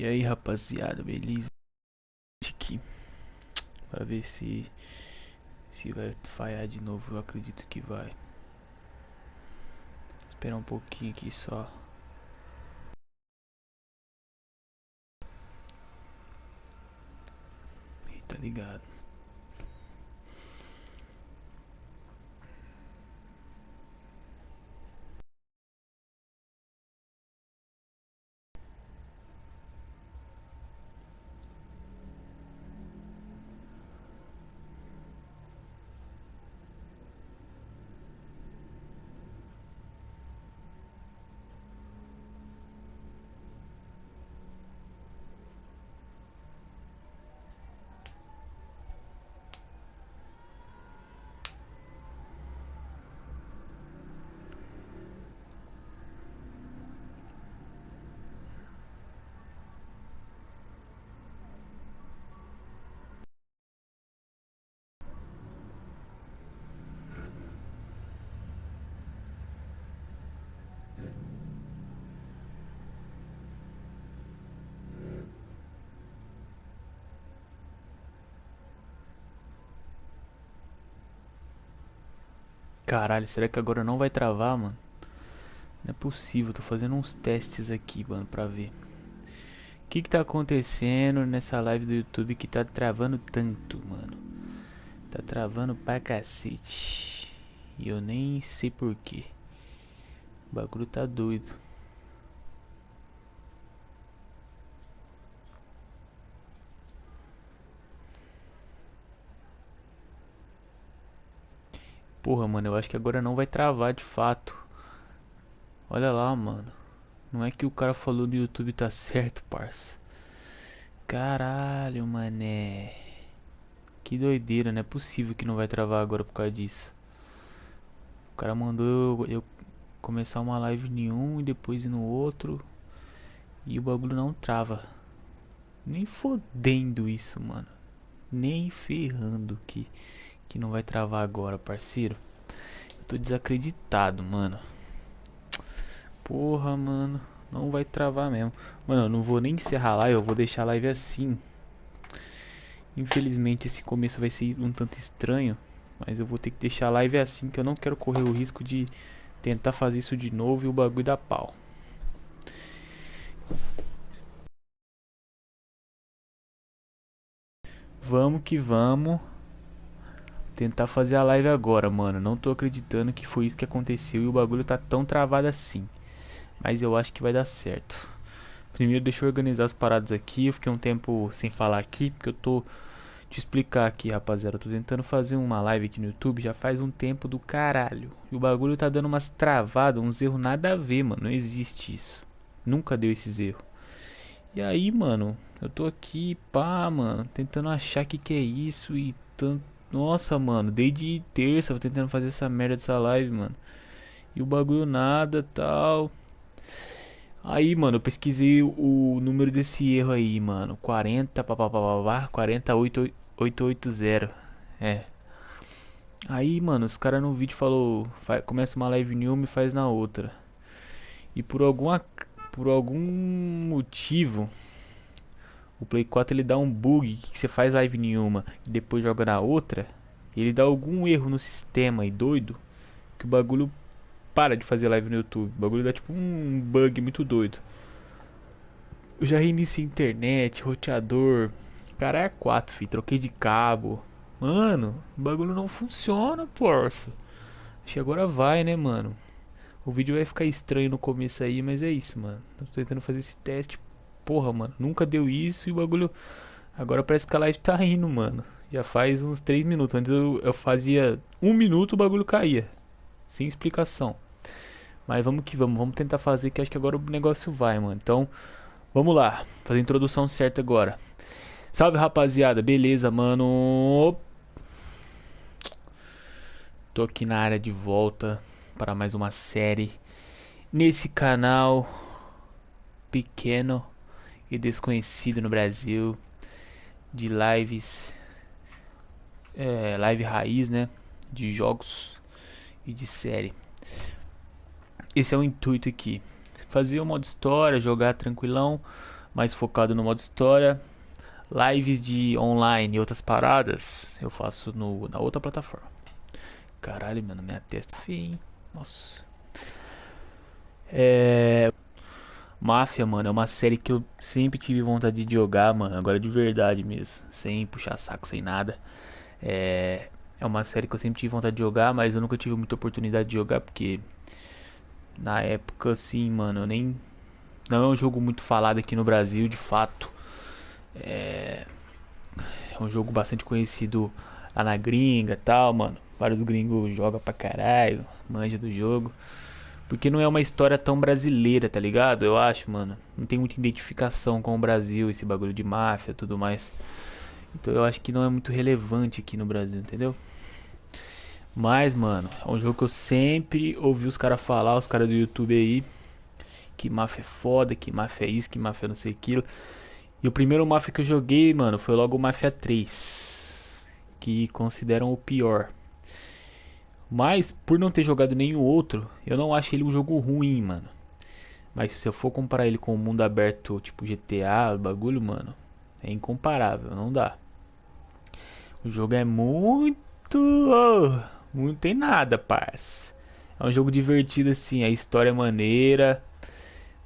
E aí, rapaziada, beleza? Aqui para ver se vai falhar de novo. Eu acredito que vai. Esperar um pouquinho aqui só. E tá ligado? Caralho, será que agora não vai travar, mano? Não é possível, tô fazendo uns testes aqui, mano, pra ver. O que tá acontecendo nessa live do YouTube que tá travando tanto, mano? Tá travando pra cacete. E eu nem sei porquê. O bagulho tá doido. Porra, mano, eu acho que agora não vai travar de fato. Olha lá, mano. Não é que o cara falou no YouTube tá certo, parça. Caralho, mané. Que doideira, não é possível que não vai travar agora por causa disso. O cara mandou eu começar uma live em um e depois ir no outro. E o bagulho não trava. Nem fodendo isso, mano. Nem ferrando que não vai travar agora, parceiro. Eu tô desacreditado, mano. Porra, mano. Não vai travar mesmo. Mano, eu não vou nem encerrar a live, eu vou deixar a live assim. Infelizmente esse começo vai ser um tanto estranho, mas eu vou ter que deixar a live assim, que eu não quero correr o risco de tentar fazer isso de novo e o bagulho dar pau. Vamos que vamos tentar fazer a live agora, mano. Não tô acreditando que foi isso que aconteceu e o bagulho tá tão travado assim. Mas eu acho que vai dar certo. Primeiro deixa eu organizar as paradas aqui. Eu fiquei um tempo sem falar aqui, porque eu tô te explicar aqui, rapaziada. Eu tô tentando fazer uma live aqui no YouTube já faz um tempo do caralho. E o bagulho tá dando umas travadas, uns erros nada a ver, mano. Não existe isso. Nunca deu esses erros. E aí, mano, eu tô aqui, pá, mano, tentando achar que é isso e tanto. Nossa, mano, desde terça eu tô tentando fazer essa merda dessa live, mano. E o bagulho nada, tal. Aí, mano, eu pesquisei o número desse erro aí, mano. 40, papapá, 48880. É. Aí, mano, os caras no vídeo falou, começa uma live em uma e faz na outra. E por algum motivo, o Play 4 ele dá um bug que você faz live em uma e depois joga na outra. Ele dá algum erro no sistema e doido que o bagulho para de fazer live no YouTube. O bagulho dá tipo um bug muito doido. Eu já reiniciei internet, roteador. Cara, é 4, fi. Troquei de cabo. Mano, o bagulho não funciona, porra. Acho que agora vai, né, mano? O vídeo vai ficar estranho no começo aí, mas é isso, mano. Tô tentando fazer esse teste. Porra, mano, nunca deu isso e o bagulho. Agora parece que a live tá indo, mano. Já faz uns 3 minutos. Antes eu fazia 1 minuto, o bagulho caía. Sem explicação. Mas vamos que vamos. Vamos tentar fazer que acho que agora o negócio vai, mano. Então, vamos lá. Fazer a introdução certa agora. Salve, rapaziada. Beleza, mano? Tô aqui na área de volta para mais uma série. Nesse canal pequeno e desconhecido no Brasil. De lives. Live raiz, né? De jogos e de série. Esse é o intuito aqui. Fazer o modo história, jogar tranquilão. mais focado no modo história. Lives de online e outras paradas eu faço na outra plataforma. Caralho, mano, minha testa é feia, hein? Nossa. Mafia, mano, é uma série que eu sempre tive vontade de jogar, mano. Agora de verdade mesmo. Sem puxar saco, sem nada. É, é uma série que eu sempre tive vontade de jogar, mas eu nunca tive muita oportunidade de jogar, porque na época, assim, mano, eu nem. Não é um jogo muito falado aqui no Brasil, de fato. É um jogo bastante conhecido lá na gringa e tal, mano. Vários gringos jogam pra caralho, manja do jogo. Porque não é uma história tão brasileira, tá ligado? Eu acho, mano. Não tem muita identificação com o Brasil, esse bagulho de máfia e tudo mais. Então eu acho que não é muito relevante aqui no Brasil, entendeu? Mas, mano, é um jogo que eu sempre ouvi os caras falar, os caras do YouTube aí, que máfia é foda, que máfia é isso, que máfia é não sei aquilo. E o primeiro Mafia que eu joguei, mano, foi logo o Mafia 3, que consideram o pior. Mas, por não ter jogado nenhum outro, eu não acho ele um jogo ruim, mano. Mas se eu for comparar ele com o mundo aberto, tipo GTA, o bagulho, mano, é incomparável, não dá. O jogo é muito. Não tem nada, parça. É um jogo divertido, assim, a história é maneira.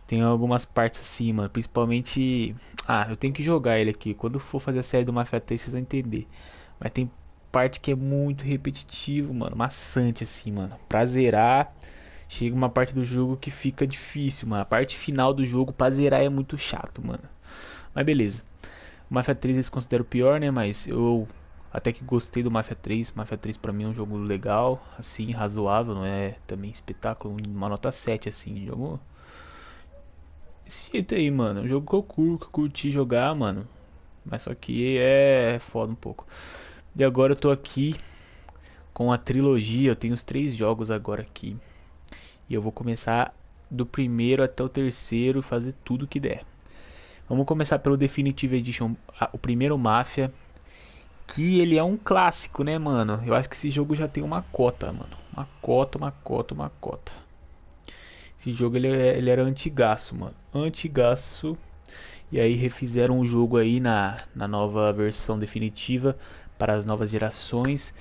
Tem algumas partes assim, mano. Principalmente. Ah, eu tenho que jogar ele aqui. Quando for fazer a série do Mafia 3, vocês vão entender. Mas tem parte que é muito repetitivo, mano. Maçante, assim, mano. Pra zerar, chega uma parte do jogo que fica difícil, mano. A parte final do jogo pra zerar é muito chato, mano. Mas beleza. O Mafia 3 eles consideram o pior, né? Mas eu até que gostei do Mafia 3. Mafia 3 pra mim é um jogo legal, assim, razoável. Não é também espetáculo. Uma nota 7, assim. Jogo esse jeito aí, mano. É um jogo que eu curti jogar, mano. Mas só que é foda um pouco. E agora eu tô aqui com a trilogia. Eu tenho os 3 jogos agora aqui. E eu vou começar do primeiro até o terceiro, fazer tudo que der. Vamos começar pelo Definitive Edition, o primeiro Mafia. Que ele é um clássico, né, mano? Eu acho que esse jogo já tem uma cota, mano. Uma cota, uma cota, uma cota. Esse jogo ele era antigaço, mano. Antigaço. E aí refizeram o jogo aí na nova versão definitiva para as novas gerações.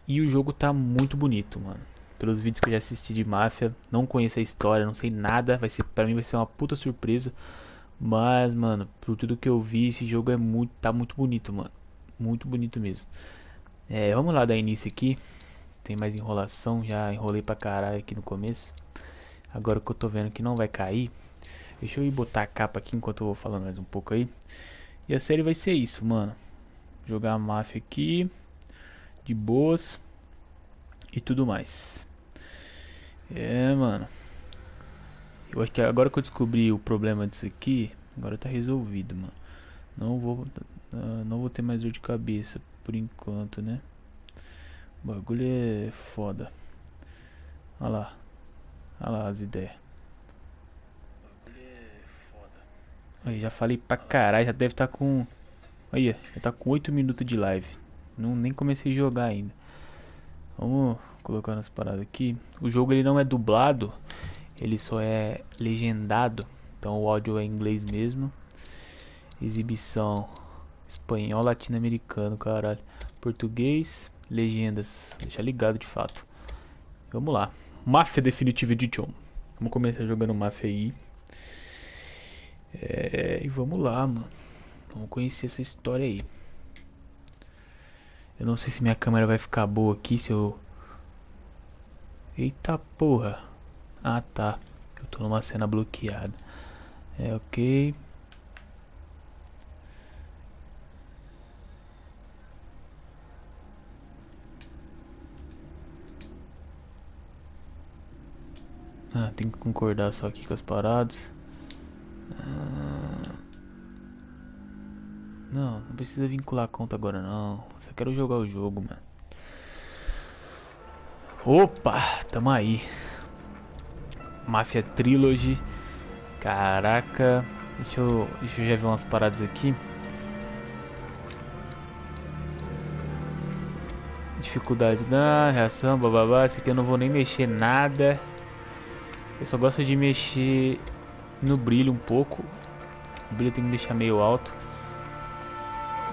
E o jogo tá muito bonito, mano. Pelos vídeos que eu já assisti de Mafia, não conheço a história, não sei nada, para mim vai ser uma puta surpresa. Mas, mano, por tudo que eu vi, esse jogo tá muito bonito, mano. Muito bonito mesmo. Vamos lá dar início aqui. Tem mais enrolação, já enrolei pra caralho aqui no começo. Agora que eu tô vendo que não vai cair, deixa eu ir botar a capa aqui enquanto eu vou falando mais um pouco aí. E a série vai ser isso, mano. Jogar a máfia aqui, de boas e tudo mais. Mano. Eu acho que agora que eu descobri o problema disso aqui, agora tá resolvido, mano. Não vou ter mais dor de cabeça por enquanto, né? O bagulho é foda. Olha lá. Olha lá as ideias. Aí, já falei pra caralho, já deve estar com. Aí, já tá com 8 minutos de live. Não, nem comecei a jogar ainda. Vamos colocar nas paradas aqui. O jogo ele não é dublado, ele só é legendado. Então o áudio é em inglês mesmo. Exibição espanhol, latino-americano, caralho. Português, legendas. Deixa ligado de fato. Vamos lá. Mafia Definitive Edition. Vamos começar jogando Mafia aí. E vamos lá, mano. Vamos conhecer essa história aí. Eu não sei se minha câmera vai ficar boa aqui, se eu... Eita porra. Ah, tá. Eu tô numa cena bloqueada. Ok. Ah, tem que concordar só aqui com as paradas. Não precisa vincular a conta agora não. Só quero jogar o jogo, mano. Opa, tamo aí. Mafia Trilogy. Caraca. Deixa eu já ver umas paradas aqui. Dificuldade da reação, bababá. Esse aqui eu não vou nem mexer nada. Eu só gosto de mexer no brilho um pouco. O brilho tem que deixar meio alto.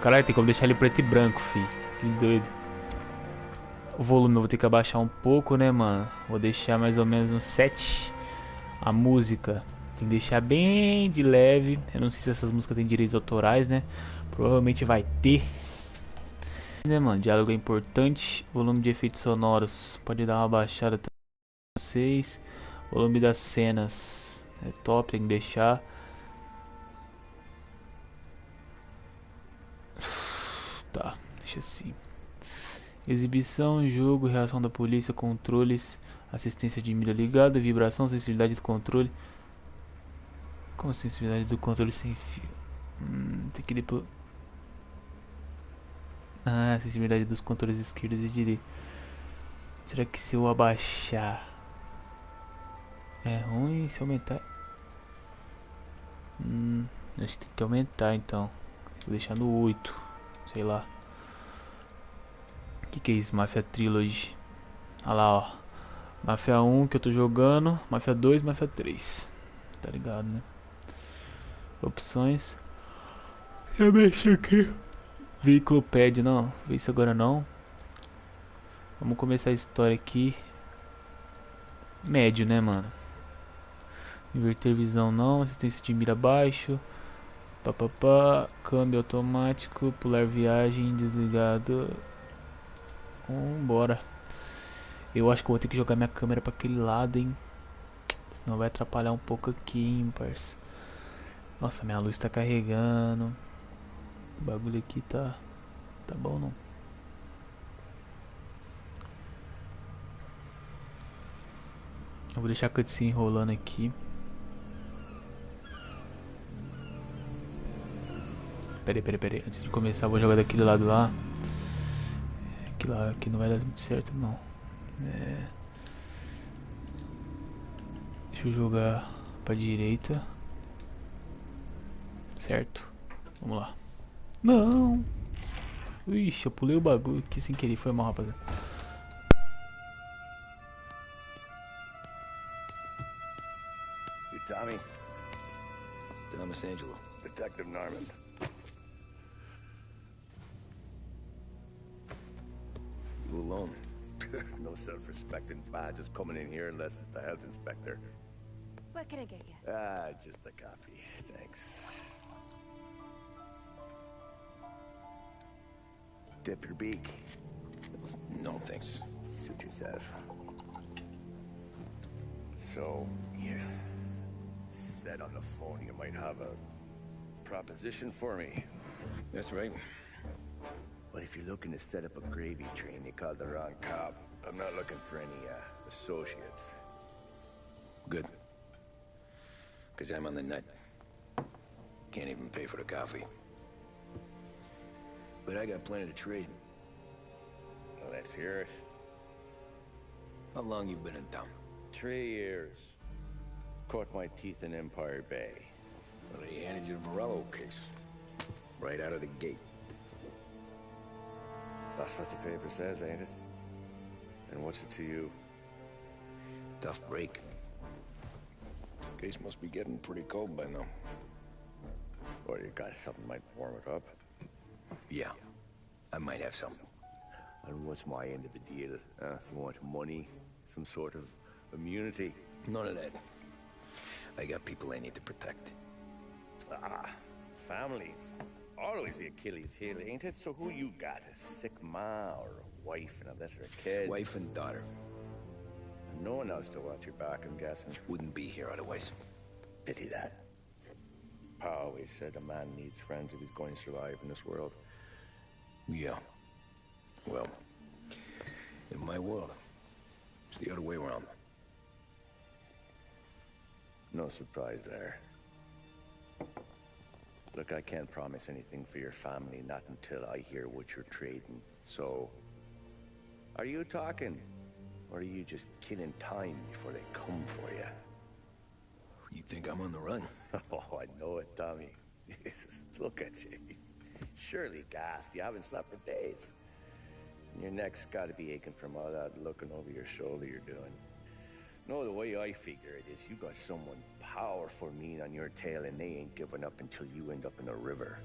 Caralho, tem como deixar ele preto e branco, fi. Que doido. O volume eu vou ter que abaixar um pouco, né, mano? Vou deixar mais ou menos no 7. A música tem que deixar bem de leve. Eu não sei se essas músicas têm direitos autorais, né? Provavelmente vai ter. Né, mano? Diálogo é importante. Volume de efeitos sonoros. Pode dar uma baixada também pra vocês. Volume das cenas é top, tem que deixar. Tá, deixa assim. Exibição, jogo, reação da polícia, controles, assistência de mira ligada, vibração, sensibilidade do controle. Como a sensibilidade do controle sem fio? Tem que depois. Ah, a sensibilidade dos controles esquerdos e direitos. Será que se eu abaixar é ruim? Se aumentar. Acho que tem que aumentar então. Vou deixar no 8. Sei lá. Que é isso? Mafia Trilogy. Olha lá, ó. Mafia 1 que eu tô jogando. Mafia 2, Mafia 3. Tá ligado, né? Opções. Eu mexo aqui. Veículo pad, não. Vê isso agora não. Vamos começar a história aqui. Médio, né, mano? Inverter visão não. Assistência de mira baixo. Papapá. Câmbio automático. Pular viagem. Desligado. Bora. Eu acho que eu vou ter que jogar minha câmera pra aquele lado, hein. Senão vai atrapalhar um pouco aqui, hein, parça. Nossa, minha luz tá carregando. O bagulho aqui tá bom não? Eu vou deixar a cutscene rolando aqui. Pera aí. Antes de começar, eu vou jogar daquele lado lá. Aquele lá aqui não vai dar muito certo, não. Deixa eu jogar pra direita. Certo. Vamos lá. Não! Ixi, eu pulei o bagulho aqui sem querer. Foi mal, rapaziada. You Tommy? Thomas Angelo. Detective Norman. You alone? No self-respecting badges coming in here unless it's the health inspector. What can I get you? Just a coffee. Thanks. Dip your beak. No, thanks. Suit yourself. So, you said on the phone you might have a proposition for me. That's right. Well, if you're looking to set up a gravy train, you called the wrong cop. I'm not looking for any, associates. Good. Because I'm on the nut. Can't even pay for the coffee. But I got plenty to trade. Well, let's hear it. How long you been in town? 3 years. Caught my teeth in Empire Bay. Well, they handed you the Morello case. Right out of the gate. That's what the paper says, ain't it? And what's it to you? Tough break. Case must be getting pretty cold by now. Or you got something might warm it up? Yeah, I might have something. And what's my end of the deal? You want money? Some sort of immunity? None of that. I got people I need to protect. Families. Always the Achilles heel, ain't it? So who you got? A sick ma or a wife and a litter of kids? Wife and daughter. And no one else to watch your back, I'm guessing. Wouldn't be here otherwise. Pity that. Pa always said a man needs friends if he's going to survive in this world. Yeah. Well, in my world, it's the other way around. No surprise there. Look, I can't promise anything for your family, not until I hear what you're trading. So, are you talking? Or are you just killing time before they come for you? You think I'm on the run? Oh, I know it, Tommy. Jesus, look at you. Surely gassed. You haven't slept for days. And your neck's got to be aching from all that looking over your shoulder you're doing. No, the way I figure it is you got someone powerful mean on your tail and they ain't giving up until you end up in the river.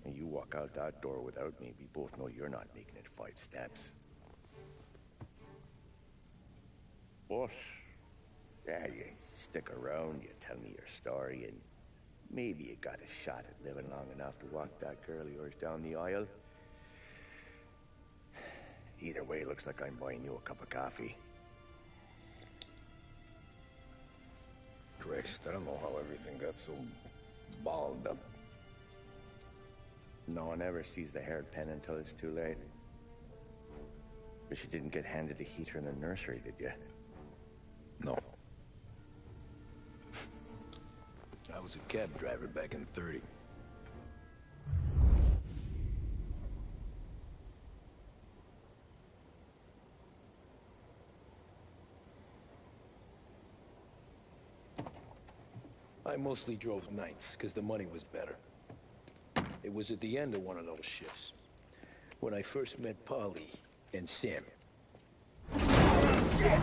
And you walk out that door without me, we both know you're not making it 5 steps. But, yeah, you stick around, you tell me your story, and maybe you got a shot at living long enough to walk that girl of yours down the aisle. Either way, it looks like I'm buying you a cup of coffee. Christ, I don't know how everything got so balled up. No one ever sees the haired pen until it's too late. But you didn't get handed a heater in the nursery, did you? No. I was a cab driver back in '30. I mostly drove nights, because the money was better. It was at the end of one of those shifts when I first met Polly and Sam. Shit!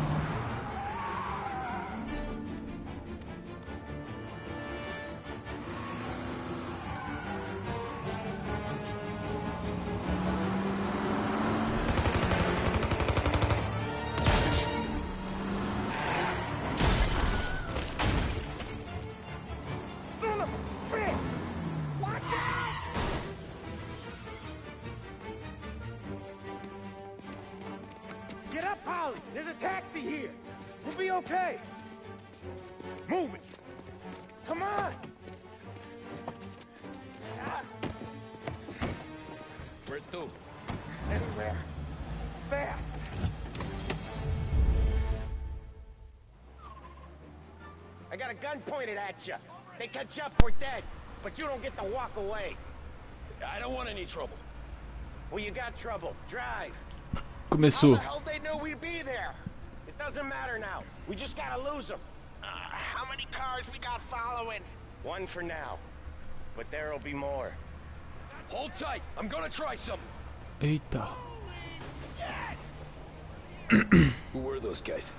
Get up, Polly! There's a taxi here! We'll be okay! Move it! Come on! Where to? Anywhere. Fast! I got a gun pointed at you. They catch up, we're dead. But you don't get to walk away. I don't want any trouble. Well, you got trouble. Drive. Começou. How the hell they knew we'd be there? It doesn't matter now. We just gotta lose them. How many cars we got following? One for now. But there'll be more. Hold tight. I'm gonna try something. Eita. Who were those guys?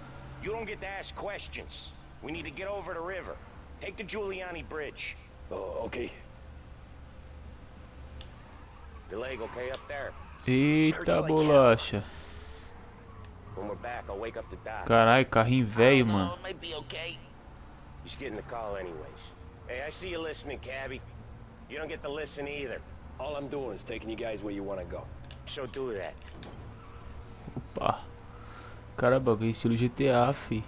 You don't get to ask questions. We need to get over the river. Take the Giuliani Bridge. Oh, okay. Your leg okay up there? Eita bolacha. When we're back, I'll wake up the doc. Caralho, carrinho velho, mano. It might be okay. Just getting the call anyways. Hey, I see you listening, cabbie. You don't get to listen either. All I'm doing is taking you guys where you want to go. So do that. Opa. Caramba, que estilo GTA, fi.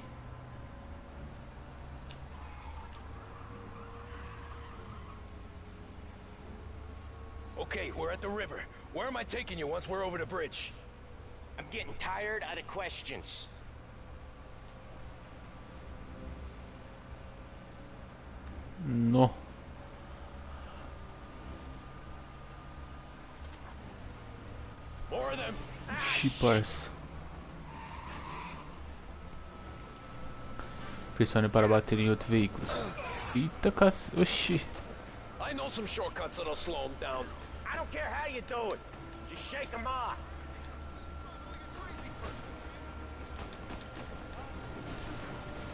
Okay, we're at the river. Where am I taking you once we're over the bridge? I'm getting tired of the questions. No. More of them. Ixi, parça. Pressione para bater em outros veículos. Eita, oxi. I know some shortcuts that'll slow them down. I don't care how you do it. Just shake them off.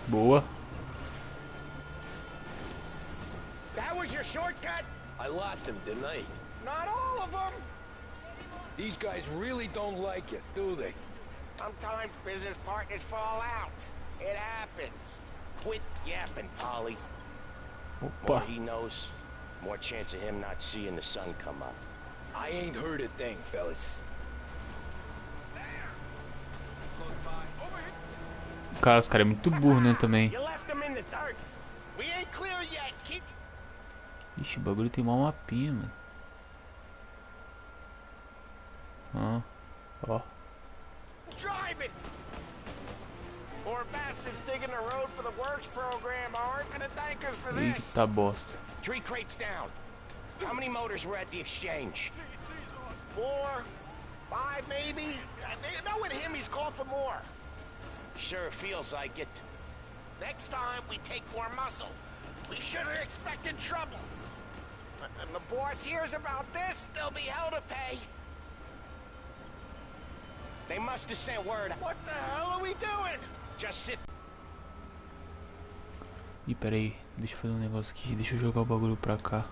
Boa. That was your shortcut? I lost him, didn't I? Not all of them. These guys really don't like it, do they? Sometimes business partners fall out. It happens. Quit yapping, Polly. More Opa. he knows, more chance of him not seeing the sun come up. I ain't heard a thing, fellas. Cara, os caras é muito burro, né, também. You left him in the dirt. We ain't clear yet. Keep Ixi, o bagulho tem mal mapinha, mano. Ó. driving. More bastards digging the road for the works program aren't gonna thank us for this. Eita bosta. 3 crates down. How many motors were at the exchange? 4, 5 maybe? Knowing him, he's called for more. Sure feels like it. Next time we take more muscle, we should have expected trouble. And the boss hears about this, there'll be hell to pay. They must have sent word. What the hell are we doing? Just sit. Ih, pera aí. Deixa eu fazer um negócio aqui. Deixa eu jogar o bagulho pra cá.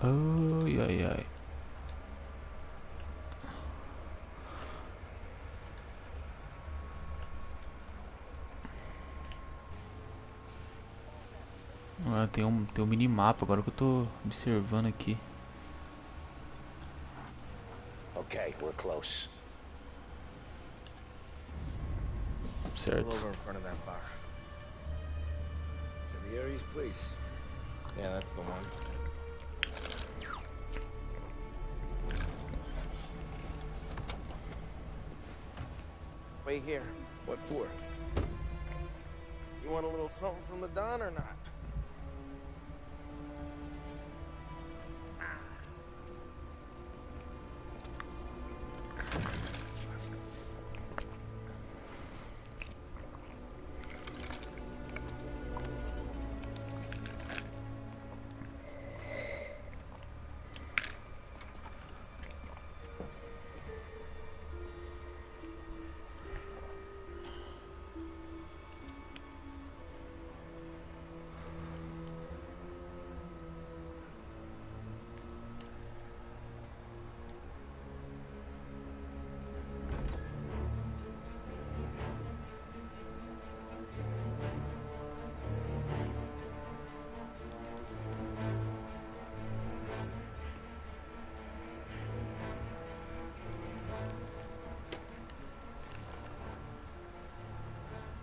Ai, ai, ai. Ah, tem um minimapa agora que eu tô observando aqui. Okay, we're close. Certo. Pull over in front of that bar. Salieri's place. Yeah, that's the one. Wait here. What for? You want a little something from the Don or not?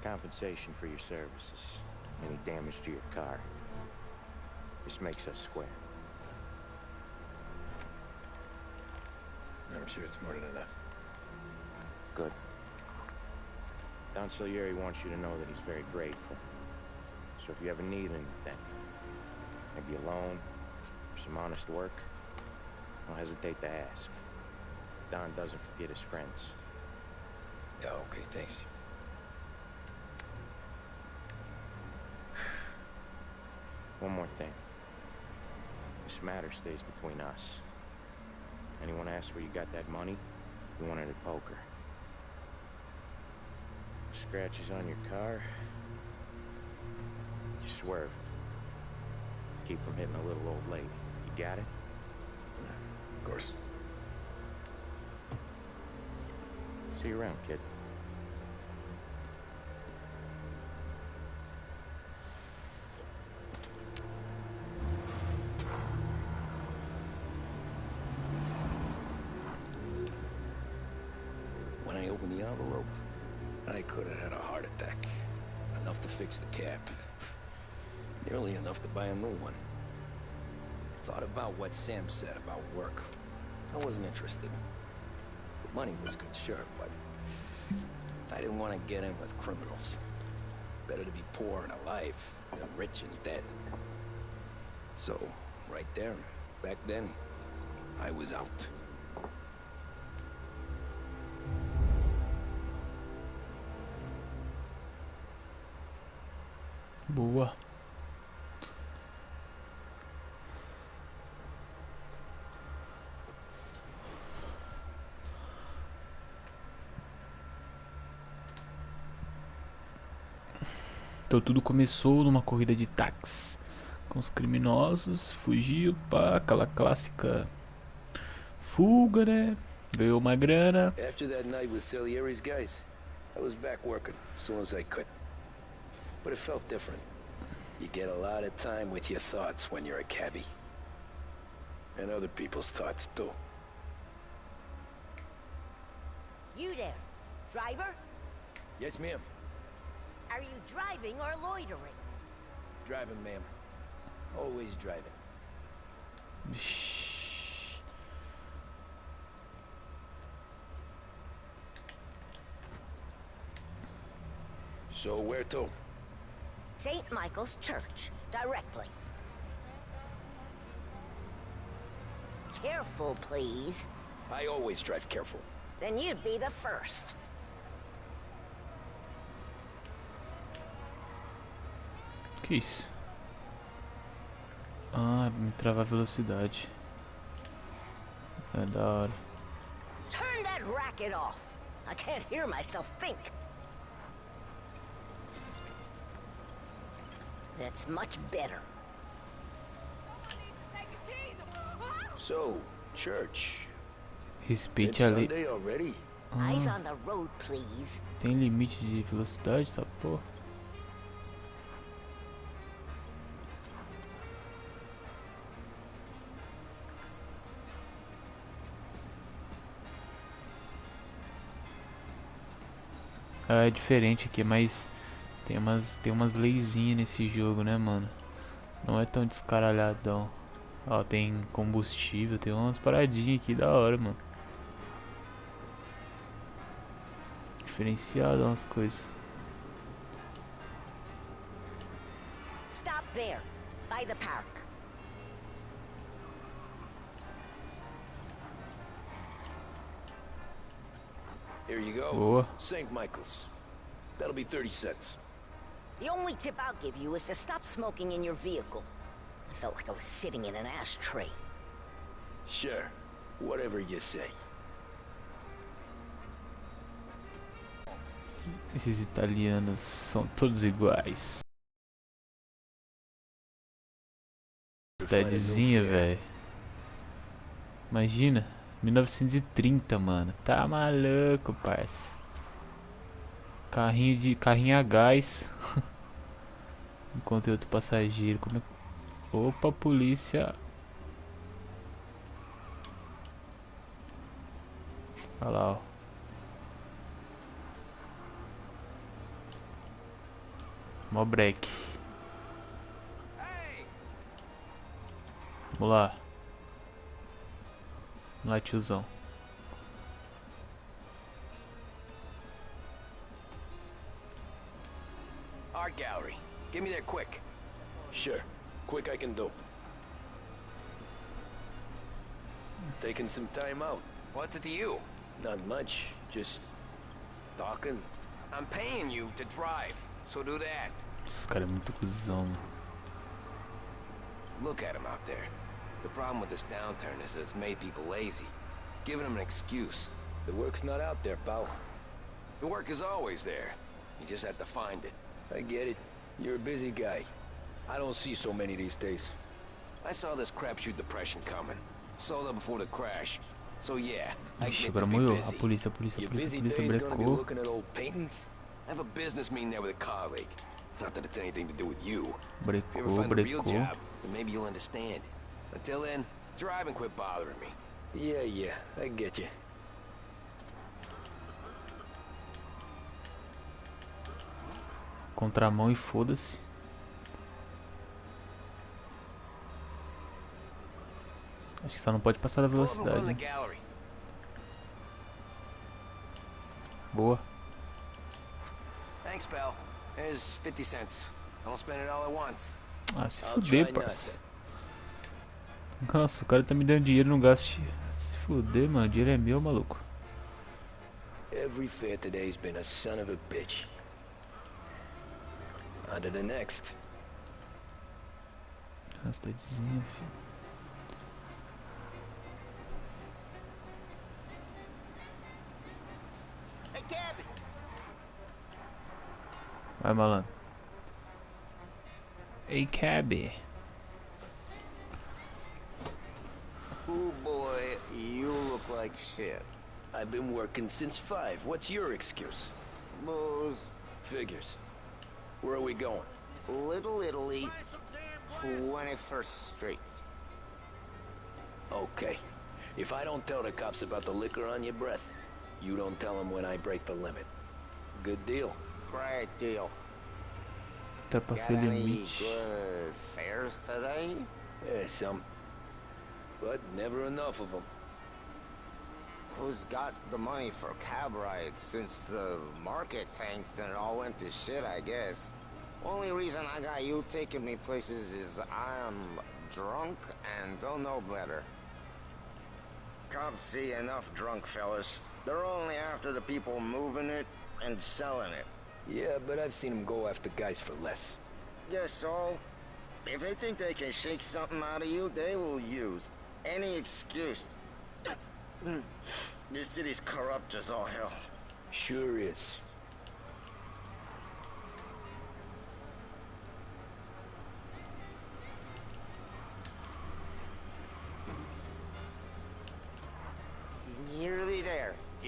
Compensation for your services. Any damage to your car. This makes us square. I'm sure it's more than enough. Good. Don Salieri wants you to know that he's very grateful. So if you ever need anything, maybe a loan, or some honest work, don't hesitate to ask. Don doesn't forget his friends. Yeah, okay, thanks. One more thing. This matter stays between us. Anyone asks where you got that money, you won it at poker. Scratches on your car, you swerved. To keep from hitting a little old lady. You got it? Of course. See you around, kid. When I opened the envelope, I could have had a heart attack. Enough to fix the cap. Nearly enough to buy a new one. Thought about what Sam said about work. I wasn't interested. The money was good, sure, but I didn't want to get in with criminals. Better to be poor and alive than rich and dead. So, right there, back then, I was out. Boa. Então tudo começou numa corrida de táxi com os criminosos, fugiu, pá, aquela clássica fuga, né? Ganhou uma grana. After that night with Salieri's guys, I was back working as soon as I could. But it felt different. You get a lot of time with your thoughts when you're a cabbie. And other people's thoughts, too. You there, driver? Yes, ma'am. Are you driving or loitering? Driving, ma'am. Always driving. So, where to? St. Michael's Church, directly. Careful, please. I always drive careful. Then you'd be the first. Que isso? Ah, me travar a velocidade. É da hora. Turn that racket off. I can't hear myself think. That's much better. So, church. Respeite It's a lei. Sunday already? Eyes on the road, please. Tem limite de velocidade essa porra? É diferente aqui, mas tem umas leizinhas nesse jogo, né, mano? Não é tão descaralhadão. Ó, tem combustível, tem umas paradinhas aqui da hora, mano. Diferenciado umas coisas. Stop there, by the park. Here you go. Boa. St. Michael's. That'll be 30 cents. The only tip I'll give you is to stop smoking in your vehicle. I felt like I was sitting in an ashtray. Sure. Whatever you say. Esses italianos são todos iguais. Cidadezinha, velho. Imagina, 1930, mano. Tá maluco, parça. Carrinho a gás. Encontrei outro passageiro. Como é... Opa, polícia. Olha lá, ó. Mó break. Vamos lá. Vamos lá, tiozão. Art gallery. Get me there quick. Sure. Quick I can do. Taking some time out. What's it to you? Not much. Just talking. I'm paying you to drive, so do that. Esse cara é muito cuzão, mano. Look at him out there. The problem with this downturn is that it's made people lazy, giving them an excuse. The work's not out there, pal. The work is always there. You just have to find it. I get it. You're a busy guy. I don't see so many these days. I saw this crapshoot depression coming. Sold up before the crash. So yeah, I Ixi, get agora to be molhou. busy. A polícia, a polícia, a Your polícia, busy a polícia day's gonna be brecou. looking at old paintings? I have a business meeting there with a colleague. Not that it's anything to do with you. If you ever Brecou, find a real brecou. job, then maybe you'll understand. Until then, drive and quit bothering me. Yeah, I get you. Contramão e foda-se. Acho que só não pode passar da Pull up in front velocidade. of the Né? gallery. Boa. Thanks, pal. There's 50 cents. Don't spend it all at once. Ah, se I'll fuder, try parça. not. Nossa, o cara tá me dando dinheiro, não gaste. Se fuder, mano. O dinheiro é meu, maluco. Every fair today's been a son of a bitch. On to the next. Cidadezinha, filho. Hey, Gabby! Vai, malandro. Ei, cab. Oh boy, you look like shit. I've been working since 5. What's your excuse? Booze, Figures. Where are we going? Little Italy, 21st Street. Okay. If I don't tell the cops about the liquor on your breath, you don't tell them when I break the limit. Good deal. Great deal. Ultrapassei Got o any limite. good fares today? Yeah, some. But never enough of them. Who's got the money for cab rides since the market tanked and it all went to shit, I guess? Only reason I got you taking me places is I'm drunk and don't know better. Cops see enough drunk fellas. They're only after the people moving it and selling it. Yeah, but I've seen them go after guys for less. Guess so. If they think they can shake something out of you, they will use any excuse. This city's corrupt as all hell. Sure is.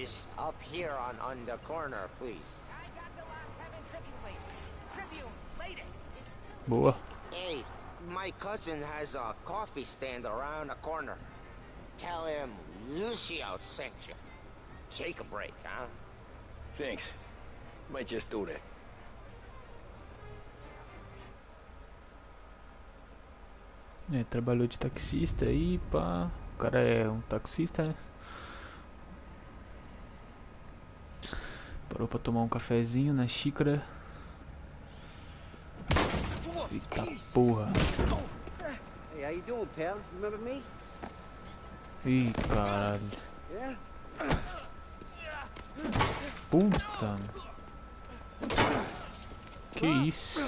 Just up here on the corner, please. I got the last Heaven Tribune latest. Tribune, latest. Boa. Hey, my cousin has a coffee stand around the corner. Tell him Lucio sent you. Take a break, huh? Thanks. Might just do that. É, trabalhou de taxista aí, pá. O cara é um taxista, né? Parou pra tomar um cafezinho na xícara. Eita porra. Hey, how you doing, pal? Remember me? Ih, caralho. Yeah? Puta. Que isso?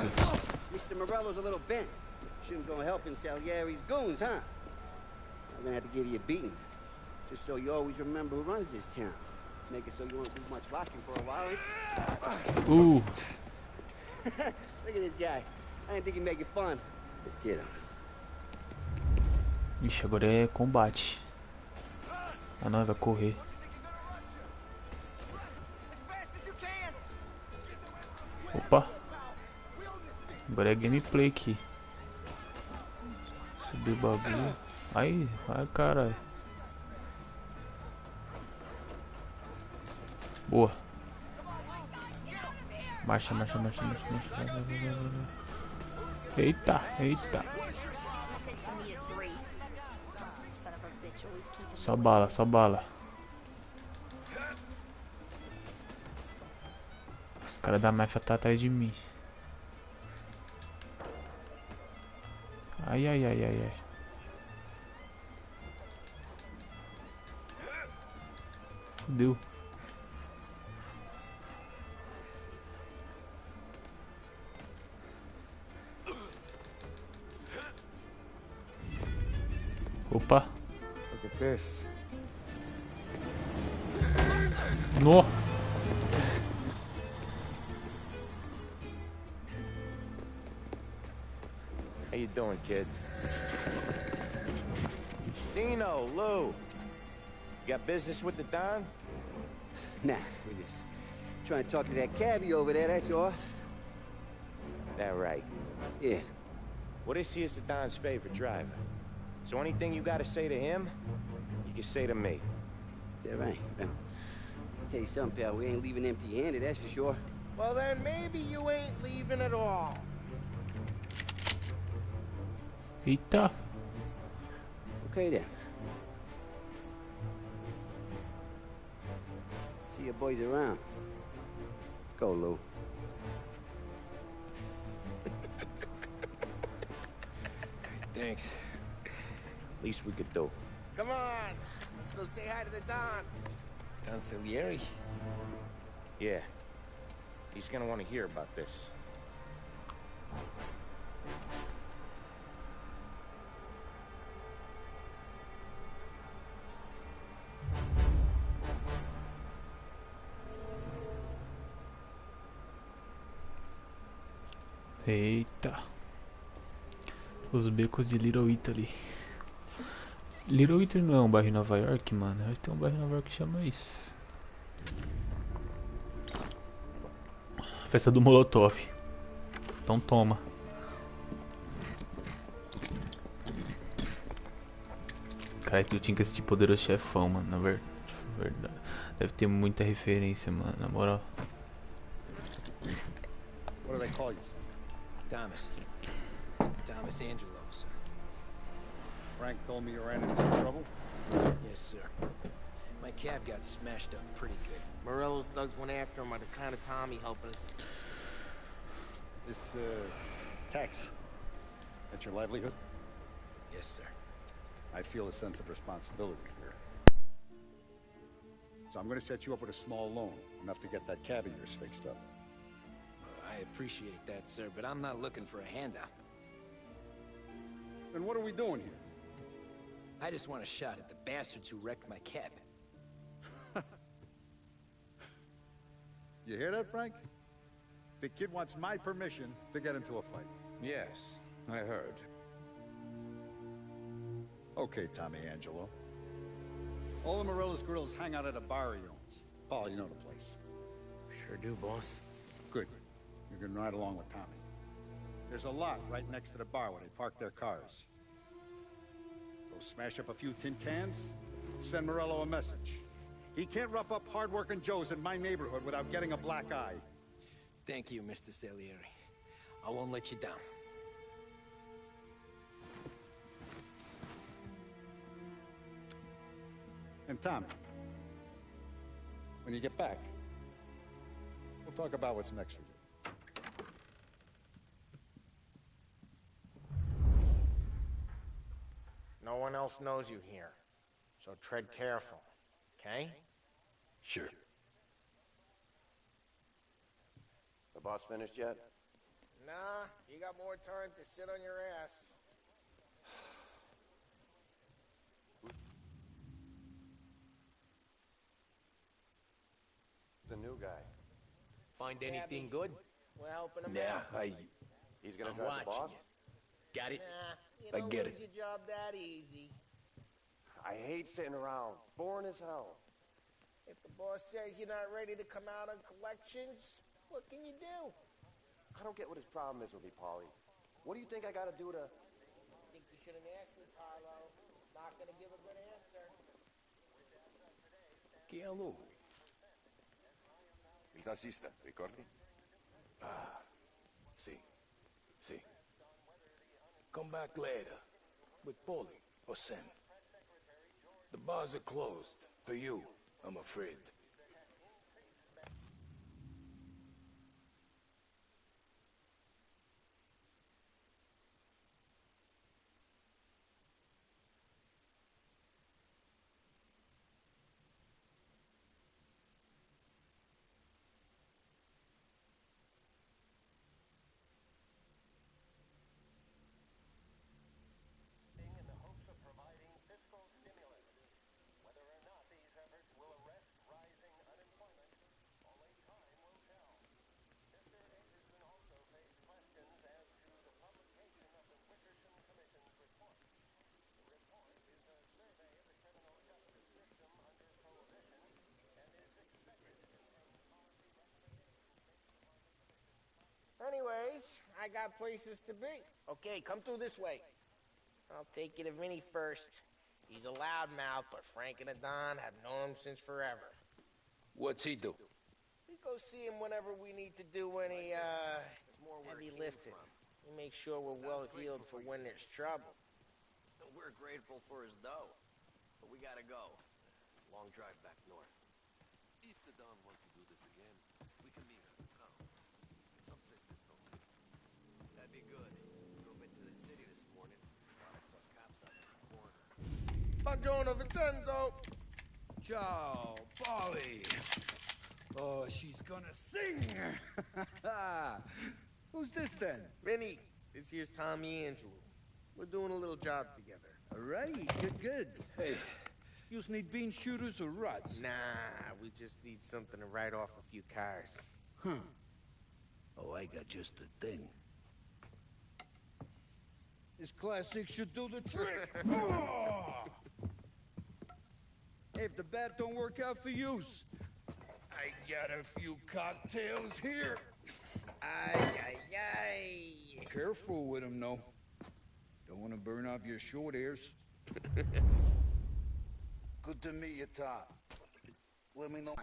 Mr. Morello's a little bent. Shouldn't go helping Salieri's goons, huh? I'm gonna have to give you a beating. Just so you always remember who runs this town. Make it so you won't do much locking for a while. Look at this guy. I didn't think he'd make it fun. Let's get him. Ixi, agora é combate. Ah não, vai correr. Opa. Agora é gameplay aqui. Subir o bagulho. Aí, vai caralho. Boa. Marcha, marcha, marcha, marcha, marcha. Vai, vai, vai, vai, vai. Eita, eita. Só bala, só bala. Os caras da Mafia tá atrás de mim. Ai, ai, ai, ai, ai. Fudeu. Opa. Look at this. No. How you doing, kid? Dino, Lou. You got business with the Don? Nah, we're just trying to talk to that cabbie over there, that's all. That right. Yeah. What is he is the Don's favorite driver? So anything you gotta say to him, you can say to me. Is that right? Well, I'll tell you something, pal. We ain't leaving empty-handed, that's for sure. Well, then maybe you ain't leaving at all. Eita. Okay, then. See your boys around. Let's go, Lou. Thanks. Least we could do. Come on, let's go say hi to the Don. Don Salieri? Yeah. He's gonna want to hear about this. Eita. Os becos de Little Italy. Little Italy não é um bairro em Nova York, mano. Acho que tem um bairro em Nova York que chama isso. Festa do Molotov. Então toma. Cara, que eu tinha que assistir Poderoso Chefão, mano. Na verdade. Deve ter muita referência, mano. Na moral. What do they call you? Thomas. Thomas Angelo, sir. Frank told me you ran into some trouble. Yes, sir. My cab got smashed up pretty good. Morello's thugs went after him on account of Tommy helping us. This, taxi. That's your livelihood? Yes, sir. I feel a sense of responsibility here. So I'm gonna set you up with a small loan, enough to get that cab of yours fixed up. I appreciate that, sir, but I'm not looking for a handout. Then what are we doing here? I just want a shot at the bastards who wrecked my cab. You hear that, Frank? The kid wants my permission to get into a fight. Yes, I heard. Okay, Tommy Angelo. All the Morello's girls hang out at a bar he owns. Paul, you know the place. Sure do, boss. Good. You can ride along with Tommy. There's a lot right next to the bar where they park their cars. Go smash up a few tin cans, send Morello a message. He can't rough up hard-working Joes in my neighborhood without getting a black eye. Thank you, Mr. Salieri. I won't let you down. And Tommy, when you get back, we'll talk about what's next for you. No one else knows you here, so tread careful, okay? Sure. The boss finished yet? Nah, you got more time to sit on your ass. The new guy. Find anything good? We're helping him Nah, out. He's gonna I'm drive the boss? watching you. Got it? Nah, you I don't get lose it. your job that easy. I hate sitting around. Boring as hell. If the boss says you're not ready to come out on collections, what can you do? I don't get what his problem is with me, Paulie. What do you think I gotta do to... I think you shouldn't ask me, Carlo. Not gonna give a good answer. Che allo? Il tassista, ricordi? See. Come back later. With Paulie or Sam. The bars are closed. For you, I'm afraid. Anyways, I got places to be. Okay, come through this way. I'll take you to Vinny first. He's a loudmouth, but Frank and the Don have known him since forever. What's he do? We go see him whenever we need to do any, heavy lifting. We make sure we're well healed for when there's trouble. We're grateful for his dough, but we gotta go. Long drive back north. If the Don wants to do this again, we can meet at the town. Someplace this don't live. That'd be good. Drove into the city this morning. Thought I saw cops out in the corner. Buongiorno, Vincenzo! Ciao, Polly. Oh, she's gonna sing. Who's this then? Vinny, this here's Tommy Angelo. We're doing a little job together. All right, good. Hey, you need bean shooters or rods? Nah, we just need something to write off a few cars. Huh. Oh, I got just the thing. This classic should do the trick. Oh! Hey, if the bat don't work out for yous, I got a few cocktails here. Ay. Careful with them, though. Don't want to burn off your short hairs. Good to meet you, Todd. Let me know.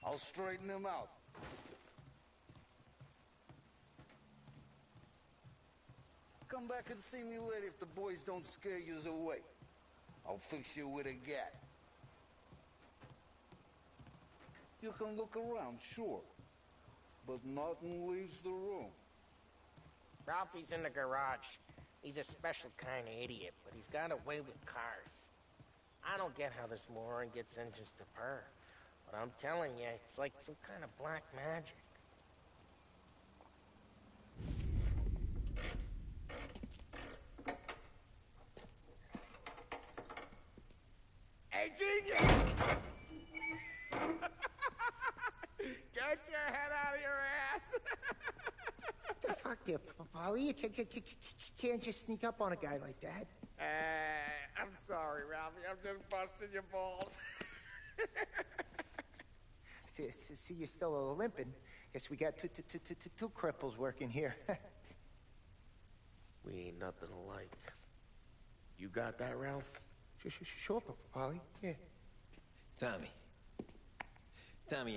I'll straighten them out. Come back and see me later if the boys don't scare yous away. I'll fix you with a gat. You can look around, sure. But nothing leaves the room. Ralphie's in the garage. He's a special kind of idiot, but he's got a way with cars. I don't get how this moron gets engines to purr. But I'm telling you, it's like some kind of black magic. Hey, genius! Get your head out of your ass! What the fuck there, Polly? You can't just sneak up on a guy like that. I'm sorry, Ralphie. I'm just busting your balls. See you're still limping. Guess we got two cripples working here. We ain't nothing alike. You got that, Ralph? Sure, Polly. Yeah. Tommy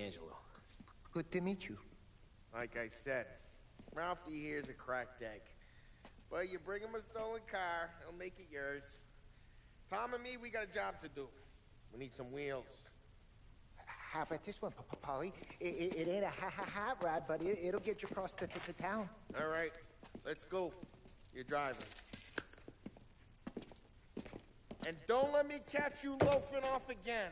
Angelo. Good to meet you. Like I said, Ralphie here's a cracked egg. But you bring him a stolen car, he'll make it yours. Tom and me, we got a job to do. We need some wheels. How about this one, Polly? It ain't a hot rod, but it'll get you across to town. All right, let's go. You're driving. And don't let me catch you loafing off again.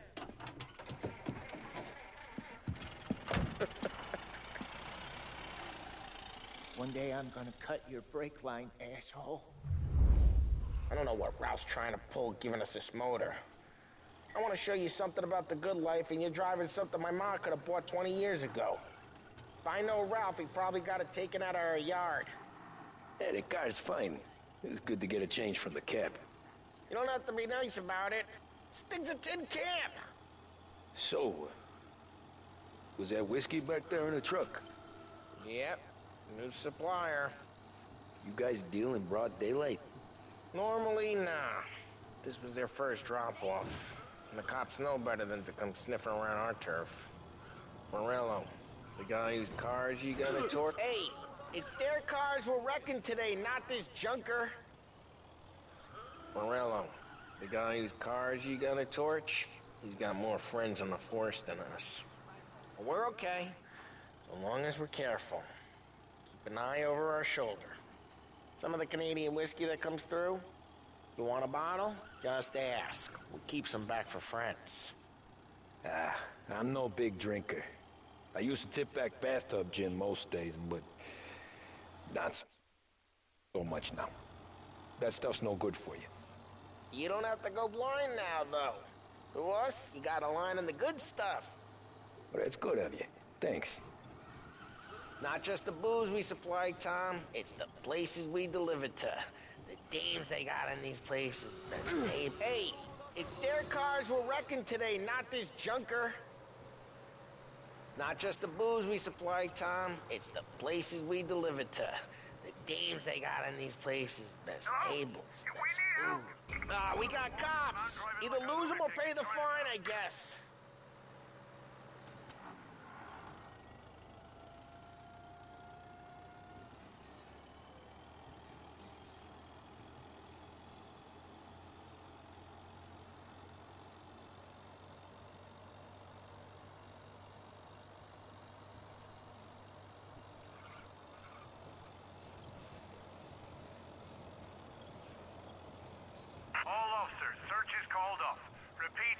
One day I'm gonna cut your brake line, asshole. I don't know what Ralph's trying to pull giving us this motor. I want to show you something about the good life, and you're driving something my mom could have bought 20 years ago. If I know Ralph, he probably got it taken out of our yard. Yeah, the car's fine. It's good to get a change from the cab. You don't have to be nice about it. This thing's a tin can. So, was that whiskey back there in the truck? Yep, new supplier. You guys deal in broad daylight? Normally, nah. This was their first drop-off. And the cops know better than to come sniffing around our turf. Morello, the guy whose cars you gonna torch? Hey, it's their cars we're wrecking today, not this junker. Morello, the guy whose cars you gonna torch? He's got more friends on the force than us. But we're okay, so long as we're careful. Keep an eye over our shoulder. Some of the Canadian whiskey that comes through, you want a bottle? Just ask. We keep some back for friends. I'm no big drinker. I used to tip back bathtub gin most days, but not so much now. That stuff's no good for you. You don't have to go blind now, though. To us, you got a line on the good stuff. Well, that's good of you. Thanks. Not just the booze we supply, Tom. It's the places we deliver to. The dames they got in these places. Hey, it's their cars we're wrecking today, not this junker. Not just the booze we supply, Tom. It's the places we deliver to. The dames they got in these places. Best tables, best food. We got cops. Either lose them or pay the fine, I guess.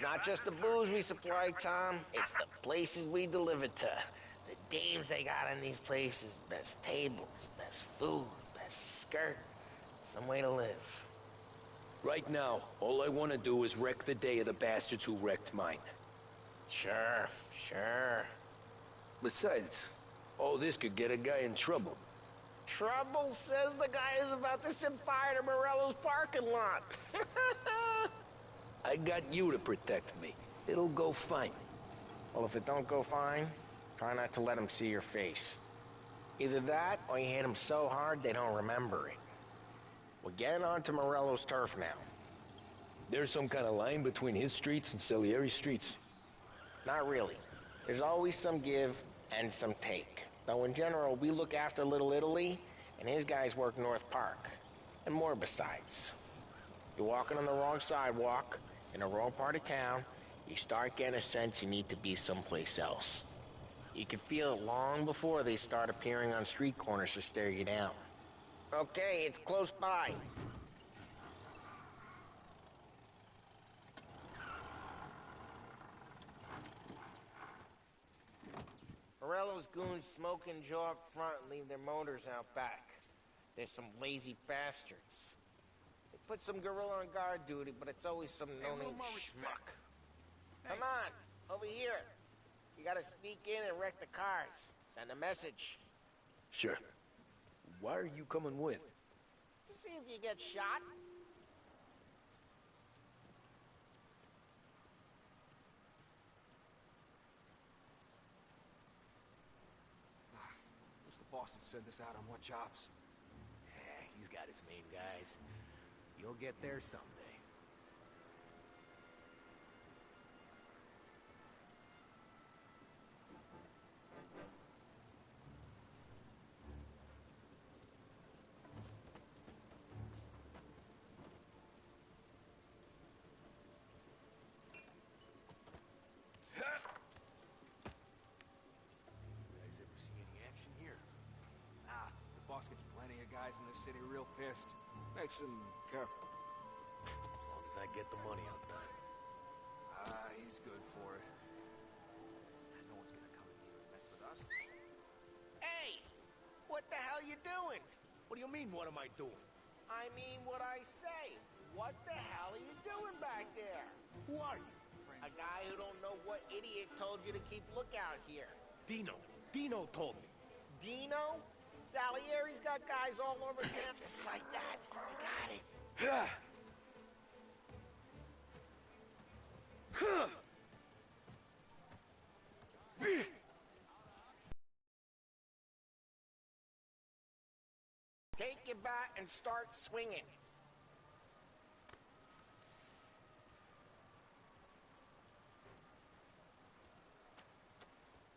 Not just the booze we supply, Tom. It's the places we deliver to. The dames they got in these places. Best tables, best food, best skirt. Some way to live. Right now, all I want to do is wreck the day of the bastards who wrecked mine. Sure. Besides, all this could get a guy in trouble. Trouble says the guy is about to set fire to Morello's parking lot. I got you to protect me. It'll go fine. Well, if it don't go fine, try not to let them see your face. Either that, or you hit them so hard they don't remember it. We're getting onto Morello's turf now. There's some kind of line between his streets and Salieri's streets? Not really. There's always some give and some take. Though in general, we look after Little Italy, and his guys work North Park. And more besides. You're walking on the wrong sidewalk, in the wrong part of town, you start getting a sense you need to be someplace else. You can feel it long before they start appearing on street corners to stare you down. Okay, it's close by. Morello's goons smoke and jaw up front and leave their motors out back. There's some lazy bastards. They put some gorilla on guard duty, but it's always some no-name schmuck. Come on, over here. You gotta sneak in and wreck the cars. Send a message. Sure. Why are you coming with? To see if you get shot. boss would send us out on what jobs. Yeah, he's got his main guys. You'll get there someday. Boss gets plenty of guys in the city real pissed. Makes them careful. As long as I get the money on time. He's good for it. No one's gonna come in here and mess with us. Hey! What the hell you doing? What do you mean, what am I doing? I mean what I say. What the hell are you doing back there? Who are you? A guy who don't know what idiot told you to keep lookout here. Dino. Dino told me. Dino? Salieri's got guys all over campus like that. We got it. Take your bat and start swinging.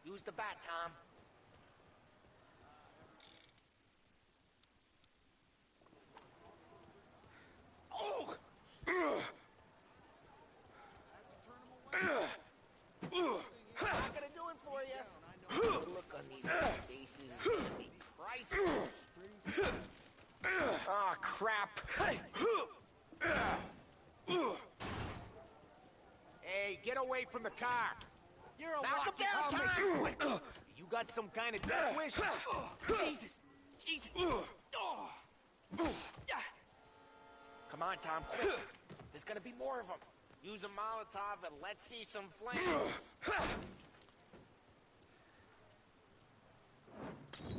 Use the bat, Tom. Oh! Not gonna do it for you. The look on these faces is gonna be priceless. Oh, crap. Hey, get away from the car. You're a Knock him down, walking Tom. Tom. Quick. You got some kind of death wish? Jesus. Jesus. Come on, Tom, quick. There's gonna be more of them. Use a Molotov and let's see some flames.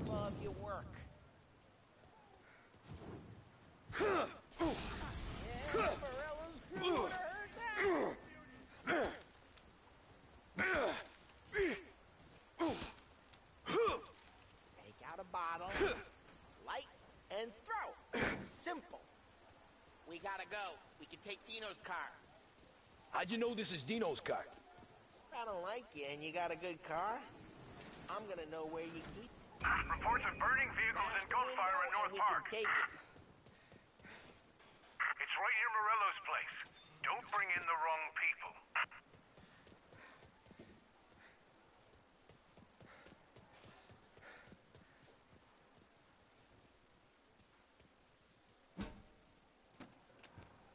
Love your work. Yeah, Morello's crew would've heard that. Take out a bottle, light, and throw. Simple. We gotta go. We can take Dino's car. How'd you know this is Dino's car? I don't like you and you got a good car. I'm gonna know where you keep it. Reports of burning vehicles and gunfire in North Park. Take it. It's right near Morello's place. Don't bring in the wrong people.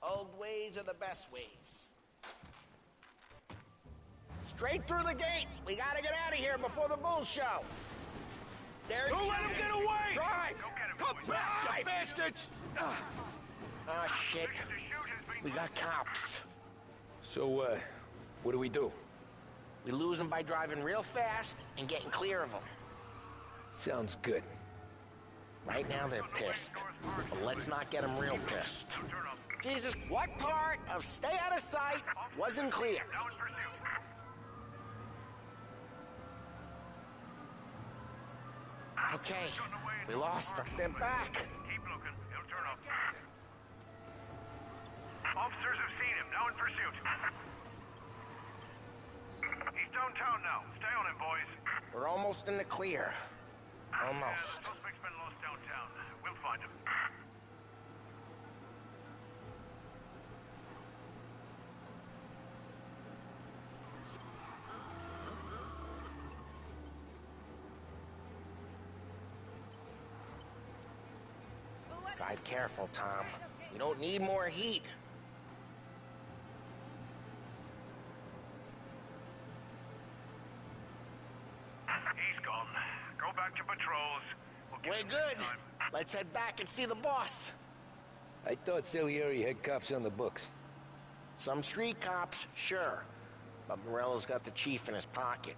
Old ways are the best ways. Straight through the gate. We gotta get out of here before the bull show. There's Don't let him get away! Drive! Come back, you bastards! Oh, shit. We got cops. So, what do we do? We lose them by driving real fast and getting clear of them. Sounds good. Right now they're pissed. But let's not get them real pissed. Jesus, what part of stay out of sight wasn't clear? Okay, we lost them. They're back. Keep looking. He'll turn up. Officers have seen him. Now in pursuit. He's downtown now. Stay on him, boys. We're almost in the clear. Almost. The suspect's been lost downtown. We'll find him. Drive careful, Tom. We don't need more heat. He's gone. Go back to patrols. We're good. Let's head back and see the boss. I thought Salieri had cops on the books. Some street cops, sure. But Morello's got the chief in his pocket.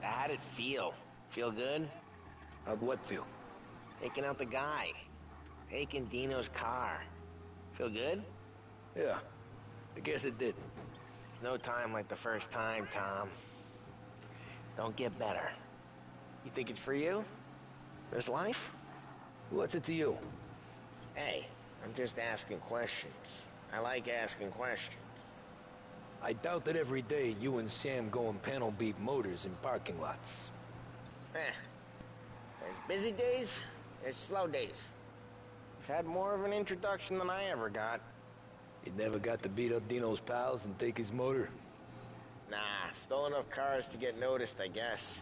How'd it feel? Feel good? How'd what feel? Taking out the guy. Taking Dino's car. Feel good? Yeah, I guess it did. There's no time like the first time, Tom. Don't get better. You think it's for you? This life? What's it to you? Hey, I'm just asking questions. I like asking questions. I doubt that every day you and Sam go and panel beat motors in parking lots. There's busy days, there's slow days. You've had more of an introduction than I ever got. You never got to beat up Dino's pals and take his motor? Nah, stole enough cars to get noticed, I guess.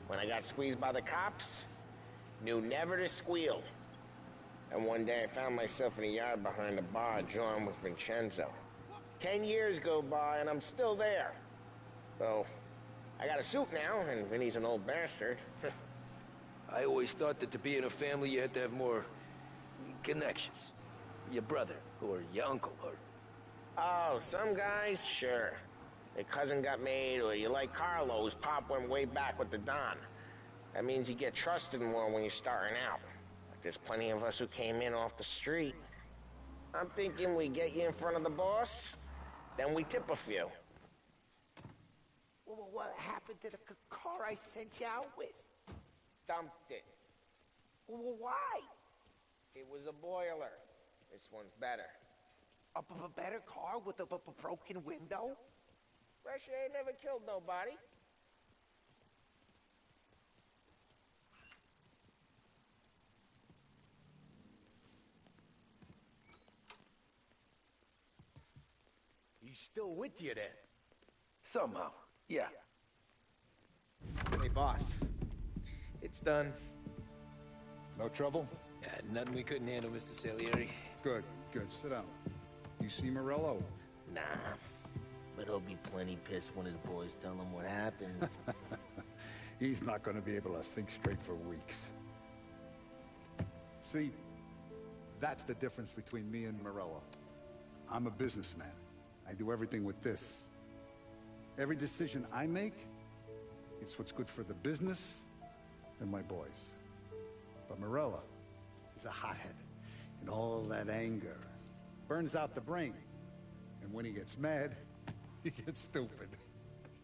When I got squeezed by the cops, knew never to squeal. And one day I found myself in a yard behind a bar drawing with Vincenzo. 10 years go by and I'm still there. So, I got a suit now, and Vinny's an old bastard. I always thought that to be in a family you had to have more connections. Your brother, or your uncle, or... Oh, some guys, sure. Their cousin got made, or you like Carlos, Pop went way back with the Don. That means you get trusted more when you're starting out. But there's plenty of us who came in off the street. I'm thinking we get you in front of the boss, then we tip a few. Well, what happened to the car I sent you out with? Dumped it. Well, why? It was a boiler. This one's better. A better car with a broken window? Fresh air never killed nobody. He's still with you then? Somehow, yeah. Hey, boss. It's done. No trouble? Yeah, nothing we couldn't handle, Mr. Salieri. Good, good. Sit down. You see Morello? Nah. But he'll be plenty pissed when his boys tell him what happened. He's not going to be able to think straight for weeks. See, that's the difference between me and Morello. I'm a businessman. I do everything with this. Every decision I make, it's what's good for the business and my boys. But Morello is a hothead, and all that anger burns out the brain. And when he gets mad, he gets stupid.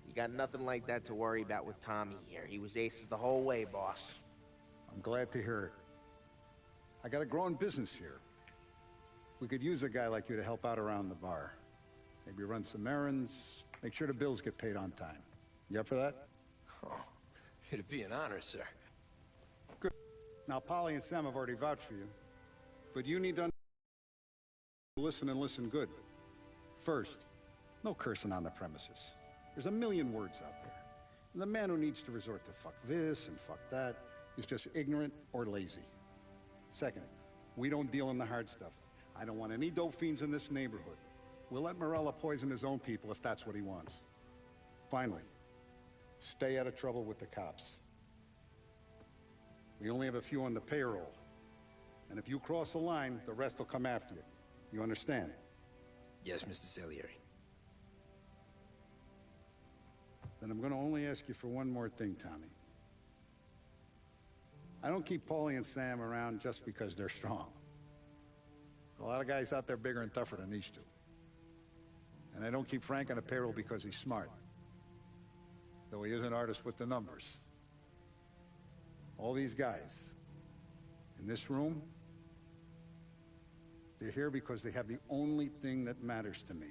You got nothing like that to worry about with Tommy here. He was aces the whole way, boss. I'm glad to hear it. I got a growing business here. We could use a guy like you to help out around the bar. Maybe run some errands, make sure the bills get paid on time. You up for that? Oh, it'd be an honor, sir. Good. Now, Polly and Sam have already vouched for you. But you need to listen and listen good. First, no cursing on the premises. There's a million words out there. And the man who needs to resort to fuck this and fuck that is just ignorant or lazy. Second, we don't deal in the hard stuff. I don't want any dope fiends in this neighborhood. We'll let Morello poison his own people if that's what he wants. Finally, stay out of trouble with the cops. We only have a few on the payroll. And if you cross the line, the rest will come after you. You understand? Yes, Mr. Salieri. Then I'm going to only ask you for one more thing, Tommy. I don't keep Paulie and Sam around just because they're strong. A lot of guys out there bigger and tougher than these two. And I don't keep Frank on a payroll because he's smart. Though he is an artist with the numbers. All these guys in this room, they're here because they have the only thing that matters to me.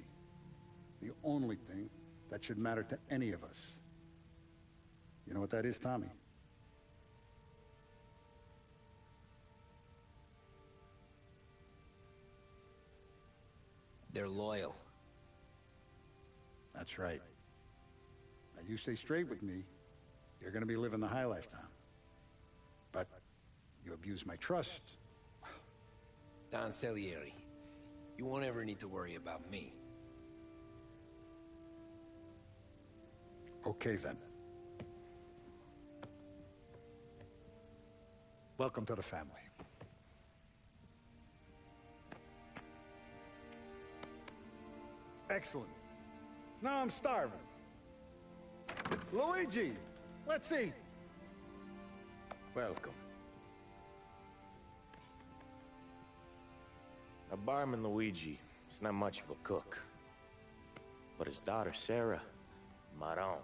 The only thing that should matter to any of us. You know what that is, Tommy? They're loyal. That's right. Now, you stay straight with me, you're going to be living the high life, Tom. But you abuse my trust. Don Salieri, you won't ever need to worry about me. Okay, then. Welcome to the family. Excellent. Now I'm starving. Luigi, let's eat. Welcome. A barman Luigi is not much of a cook. But his daughter Sarah, Maron.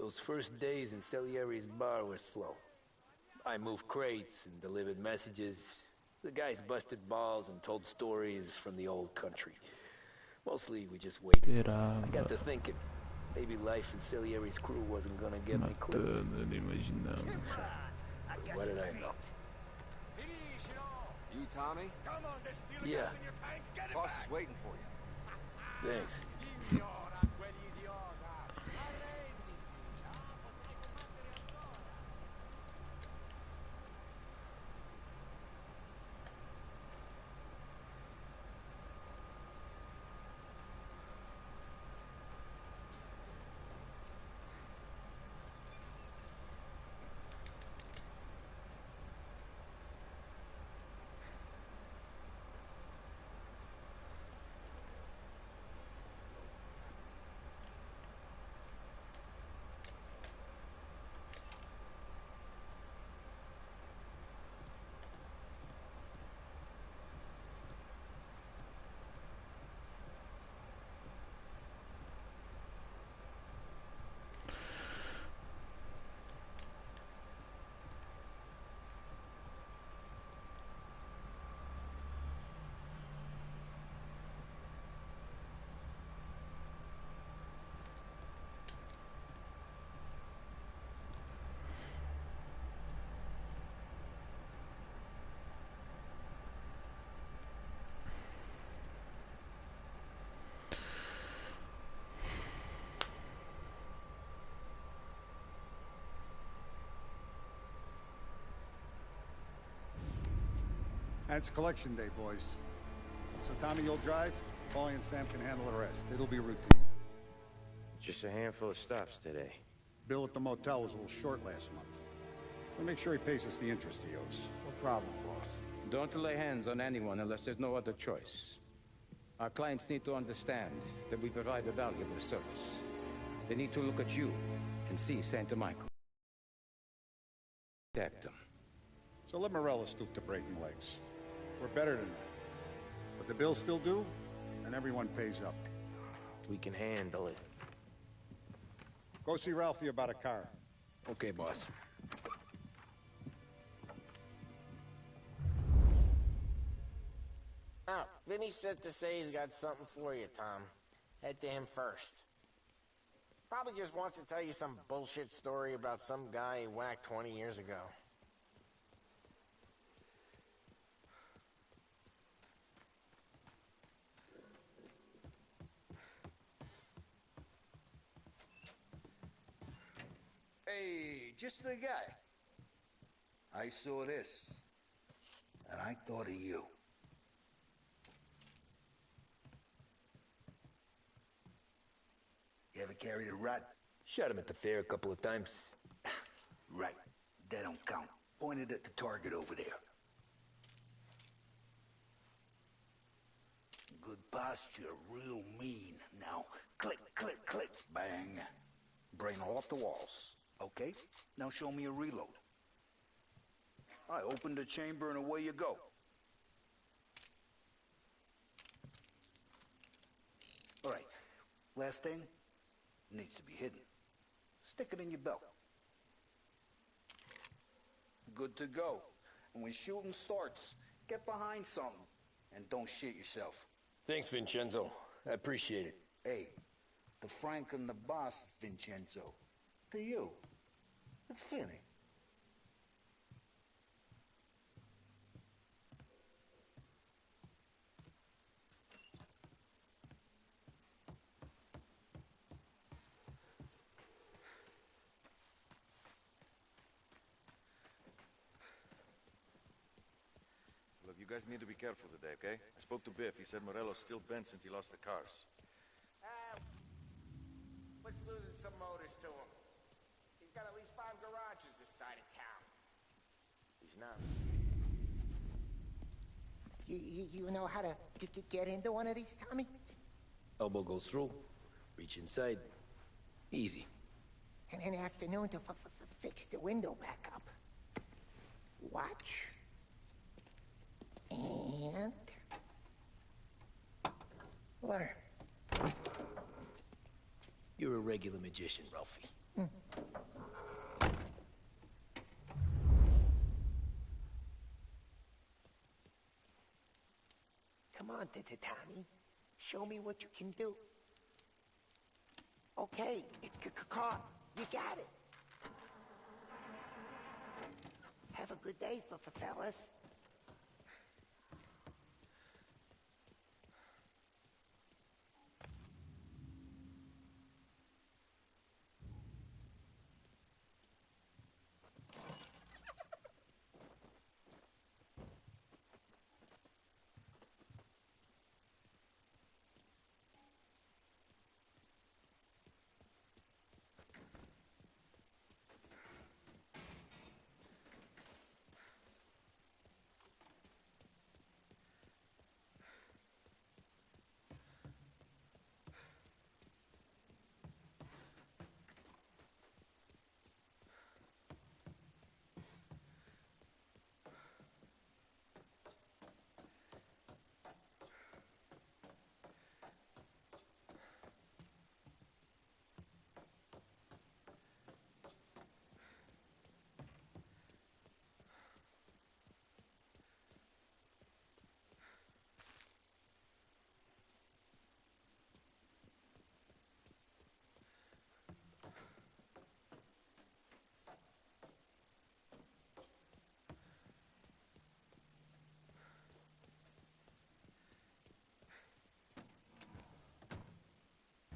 Those first days in Salieri's bar were slow. I moved crates and delivered messages. The guys busted balls and told stories from the old country. Mostly, we just waited. I got to thinking, maybe life in Salieri's crew wasn't gonna get me clipped. What did I know? You, Tommy? Yeah. Boss is waiting for you. Thanks. And it's collection day, boys. So Tommy, you'll drive. Paulie and Sam can handle the rest. It'll be routine. Just a handful of stops today. Bill at the motel was a little short last month. So make sure he pays us the interest he owes. No problem, boss. Don't lay hands on anyone unless there's no other choice. Our clients need to understand that we provide a valuable service. They need to look at you and see Santa Michael. Protect them. So let Morello stoop to breaking legs. We're better than that. But the bill's still due, and everyone pays up. We can handle it. Go see Ralphie about a car. Okay, boss. Oh, Vinny said to say he's got something for you, Tom. Head to him first. Probably just wants to tell you some bullshit story about some guy he whacked 20 years ago. Hey, just the guy. I saw this, and I thought of you. You ever carried a rat? Shot him at the fair a couple of times. Right. That don't count. Pointed at the target over there. Good posture, real mean. Now, click, click, click, bang. Brain all off the walls. Okay? Now show me a reload. I open the chamber and away you go. All right. Last thing. Needs to be hidden. Stick it in your belt. Good to go. And when shooting starts, get behind something and don't shit yourself. Thanks, Vincenzo. I appreciate it. Hey, to Frank and the boss, Vincenzo. To you. It's Finny. Look, you guys need to be careful today, okay? I spoke to Biff. He said Morello's still bent since he lost the cars. What's losing some motors to him? He's got at least 5 garages this side of town. He's not. You know how to get into one of these, Tommy? Elbow goes through. Reach inside. Easy. And an afternoon to fix the window back up. Watch. And... learn. You're a regular magician, Ralphie. Come on, Tommy. Show me what you can do. Okay, it's caught. You got it. Have a good day, fellas.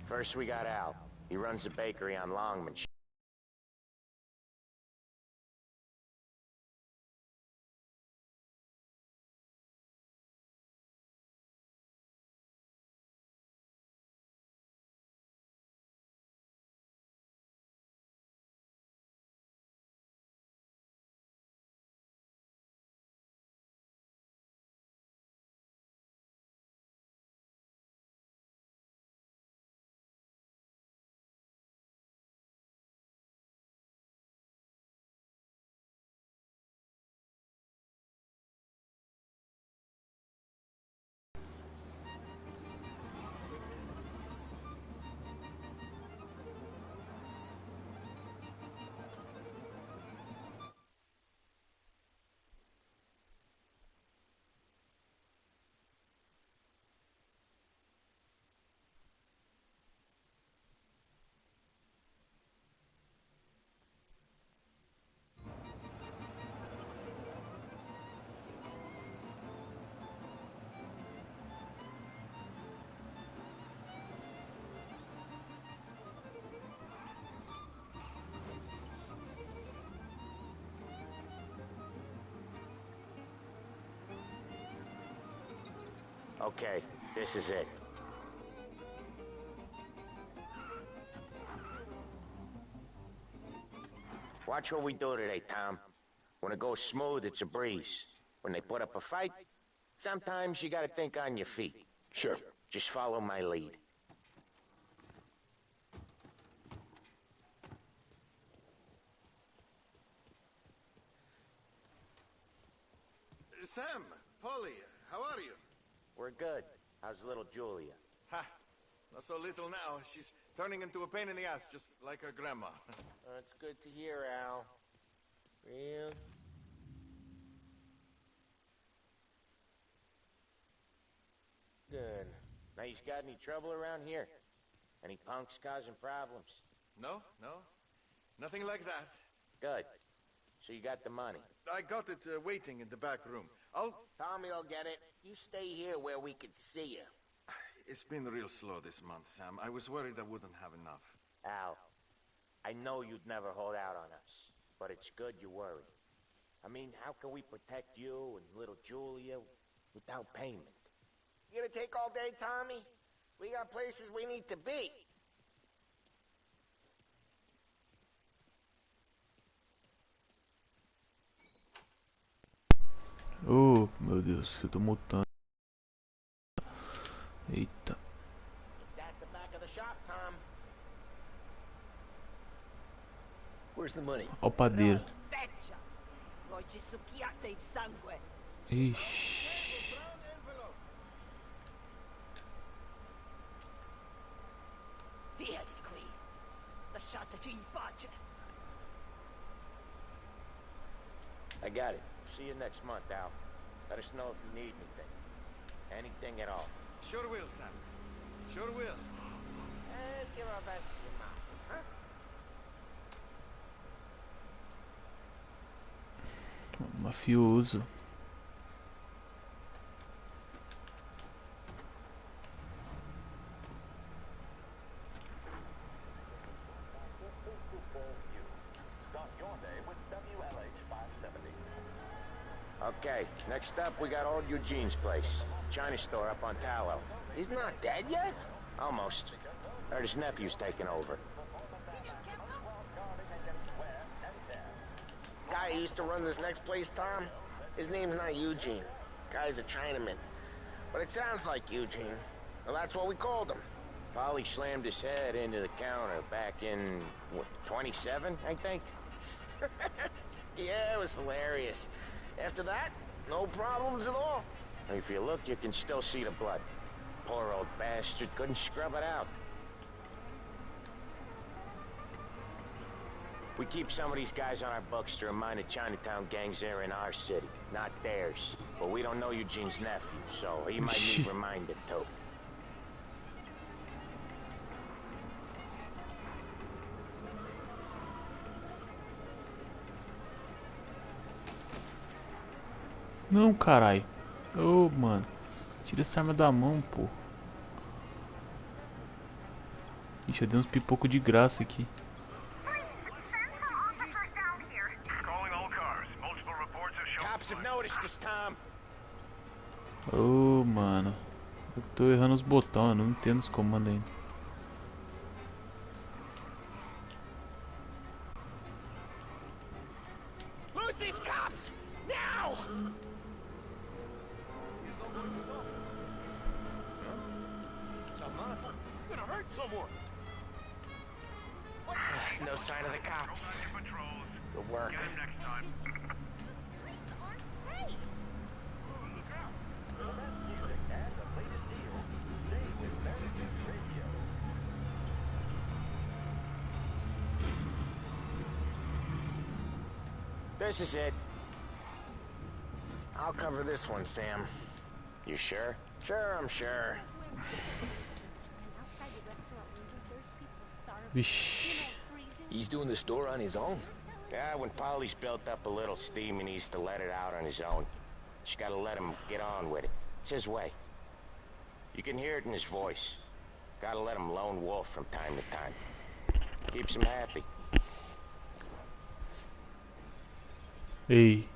First we got Al. He runs a bakery on Longman. Okay, this is it. Watch what we do today, Tom. When it goes smooth, it's a breeze. When they put up a fight, sometimes you gotta think on your feet. Sure. Just follow my lead. Sam, Polly, how are you? We're good. How's little Julia? Ha! Not so little now. She's turning into a pain in the ass, just like her grandma. That's good to hear, Al. Real. Good. Now, you got any trouble around here? Any punks causing problems? No, no. Nothing like that. Good. So you got the money? I got it waiting in the back room. Tommy will get it. You stay here where we could see you. It's been real slow this month, Sam. I was worried I wouldn't have enough. Al, I know you'd never hold out on us, but it's good you worry. I mean, how can we protect you and little Julia without payment? You gonna take all day, Tommy? We got places we need to be. Oh, meu Deus, eu tô mutando. Eita. It's at the back of the shop, Tom. Where's the money? Ó o padeiro. Feccia! Voi ci succhiate il sangue! Ixi. Via di qui! I got it. See you next month, Al. Let us know if you need anything. Anything at all. Sure will, Sam. Sure will. Give our best to your mom, huh? Mafioso. Okay, next up we got old Eugene's place. China store up on Tallow. He's not dead yet? Almost. Heard his nephew's taking over. Guy who used to run this next place, Tom? His name's not Eugene. Guy's a Chinaman. But it sounds like Eugene. Well, that's what we called him. Polly slammed his head into the counter back in, what, 27, I think? Yeah, it was hilarious. After that, no problems at all. If you look, you can still see the blood. Poor old bastard couldn't scrub it out. We keep some of these guys on our books to remind the Chinatown gangs they're in our city, not theirs. But we don't know Eugene's nephew, so he might need reminded too. Não, carai. Ô, mano. Tira essa arma da mão, pô. Ixi, eu dei uns pipocos de graça aqui. Cops have noticed this time. Ô, mano. Eu tô errando os botões, eu não entendo os comandos ainda. Lose these cops! Now! You're gonna hurt someone. No sign of the cops. Good work. This is it. I'll cover this one, Sam. You sure? Sure, I'm sure. Vixe. He's doing the store on his own? Yeah, when Polly's built up a little steam, he needs to let it out on his own. Just gotta let him get on with it. It's his way. You can hear it in his voice. Gotta let him lone wolf from time to time. Keeps him happy. Ei.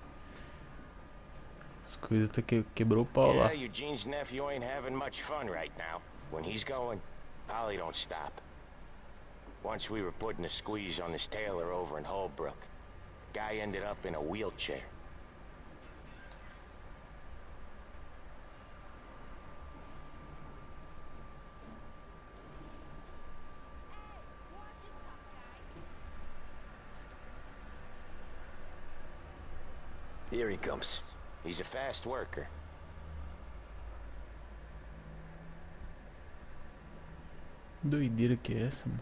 As coisas até quebrou o pau lá. Yeah, Eugene's nephew ain't having much fun right now. When he's going, Polly don't stop. Once we were putting a squeeze on this tailor over in Holbrook. Guy ended up in a wheelchair. Here he comes. He's a fast worker. Doideira que é essa, mano?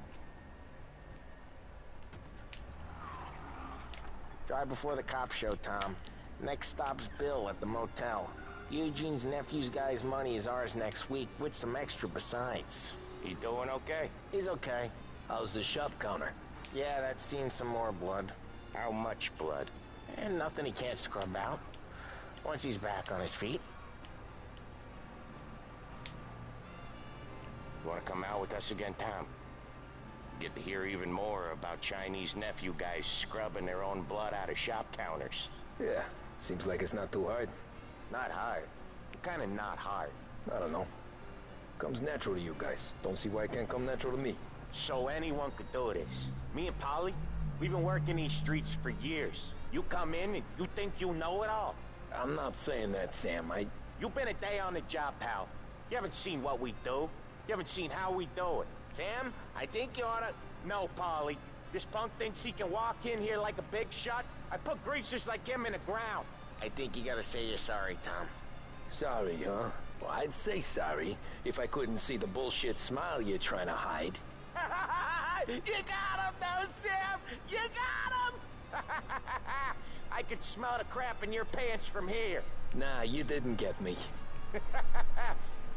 Drive before the cops show, Tom. Next stop's Bill at the motel. Eugene's nephew's guy's money is ours next week, with some extra besides. He doing okay? He's okay. How's the shop counter? Yeah, that's seen some more blood. How much blood? And nothing he can't scrub out. Once he's back on his feet. You wanna come out with us again, Tom? Get to hear even more about Chinese nephew guys scrubbing their own blood out of shop counters. Yeah, seems like it's not too hard. Not hard. Kinda not hard. I don't know. Comes natural to you guys. Don't see why it can't come natural to me. So anyone could do this. Me and Polly, we've been working these streets for years. You come in and you think you know it all. I'm not saying that, Sam. You've been a day on the job, pal. You haven't seen what we do. You haven't seen how we do it. Sam, I think you oughta... No, Polly. This punk thinks he can walk in here like a big shot. I put greasers like him in the ground. I think you gotta say you're sorry, Tom. Sorry, huh? Well, I'd say sorry if I couldn't see the bullshit smile you're trying to hide. You got him, though, Sam! You got him! I could smell the crap in your pants from here. Nah, you didn't get me.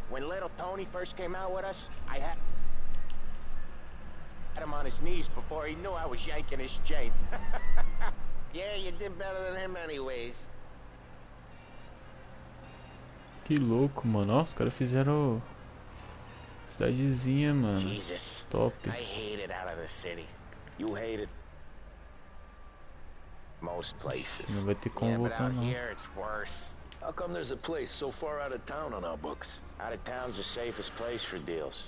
When little Tony first came out with us, I had him on his knees before he knew I was yanking his chain. Yeah, you did better than him anyways. Que louco, mano. Nossa, os caras fizeram cidadezinha, mano. Jesus. Top. I hate it out of the city. You hate it. Most places. Não vai ter como Yeah, but voltar, out não. here it's worse. How come there's a place so far out of town on our books? Out of town's the safest place for deals.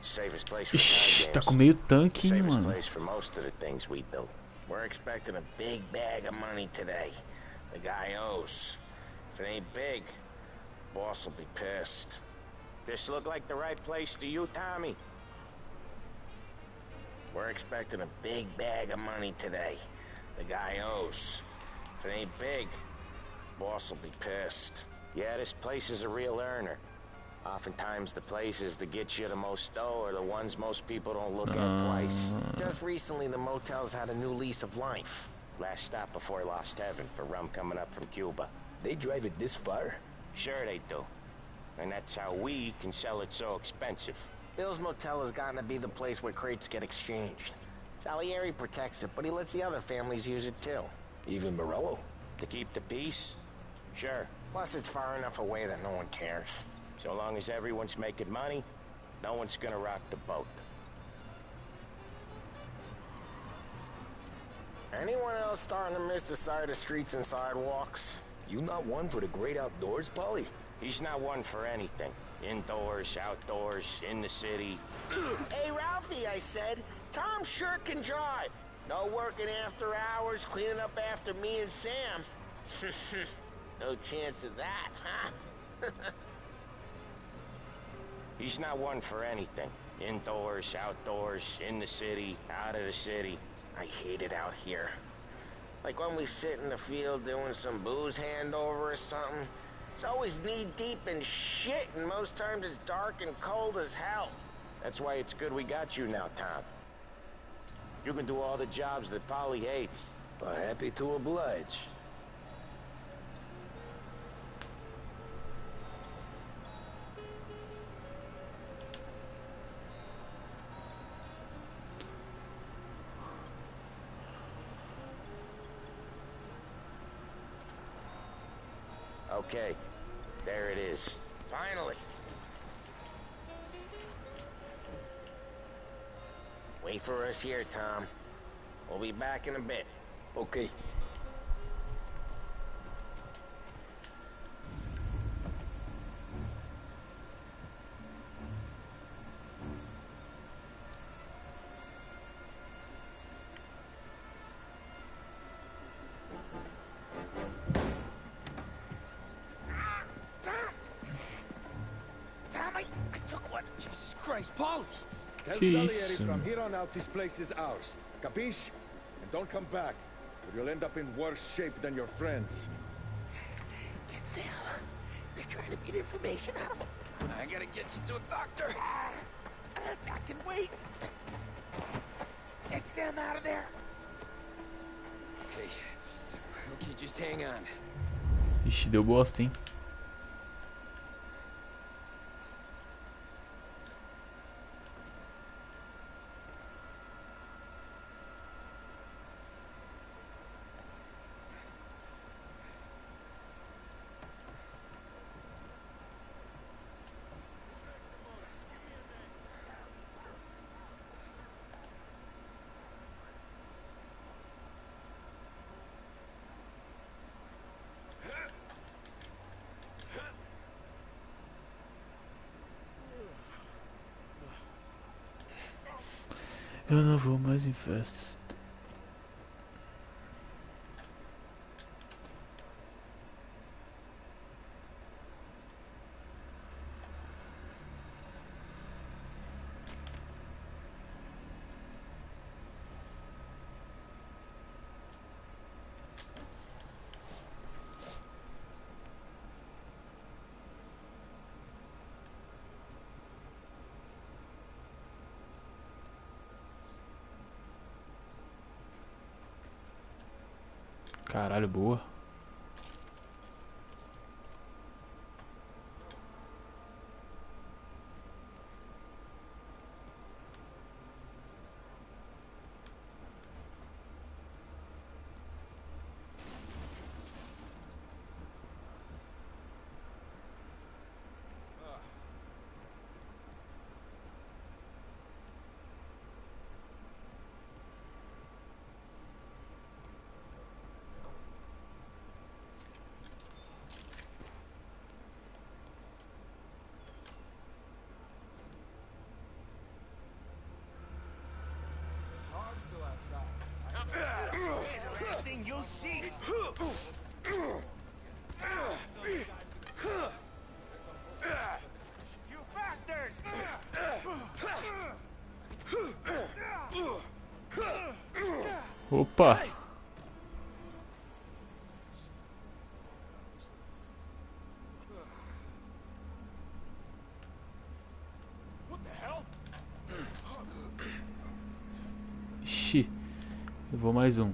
Safest place for Ixi, card tá games. com meio tanque, hein, Safest mano. place for most of the things we do. We're expecting a big bag of money today. The guy owes. If it ain't big, boss will be pissed. This look like the right place to you, Tommy? We're expecting a big bag of money today. The guy owes. If it ain't big, boss will be pissed. Yeah, this place is a real earner. Oftentimes the places that get you the most dough are the ones most people don't look at twice. Just recently, the motel's had a new lease of life. Last stop before Lost Heaven for rum coming up from Cuba. They drive it this far? Sure they do. And that's how we can sell it so expensive. Bill's Motel has gotten to be the place where crates get exchanged. Salieri protects it, but he lets the other families use it too. Even Morello? To keep the peace? Sure. Plus, it's far enough away that no one cares. So long as everyone's making money, no one's gonna rock the boat. Anyone else starting to miss the sight of streets and sidewalks? You not one for the great outdoors, Polly? He's not one for anything. Indoors, outdoors, in the city. Hey, Ralphie, I said. Tom sure can drive. No working after hours, cleaning up after me and Sam. No chance of that, huh? He's not one for anything. Indoors, outdoors, in the city, out of the city. I hate it out here. Like when we sit in the field doing some booze handover or something. It's always knee-deep in shit, and most times it's dark and cold as hell. That's why it's good we got you now, Tom. You can do all the jobs that Polly hates. Happy to oblige. Okay, there it is. Finally. Wait for us here, Tom. We'll be back in a bit. Okay. Polly! Tell Que Salieri isso? from here on out this place is ours. Capiche? And don't come back, or you'll end up in worse shape than your friends. Get Sam. They're trying to beat information out of him. I gotta get you to a doctor. I can wait. Get Sam out of there. Okay. Okay, just hang on. Ixi, deu bosta, hein? Eu não vou mais em festas. Caralho, boa. Last thing you'll see. You bastard! Opa! Ixi, levou mais um.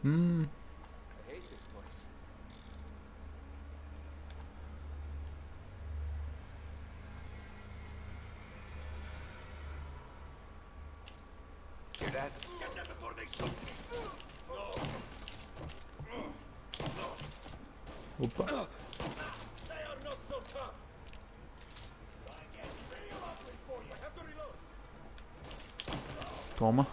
I hate this place. Hear that? Get them before they shoot me. Opa. They are not so tough. I get real ugly for you. I have to reload. Toma.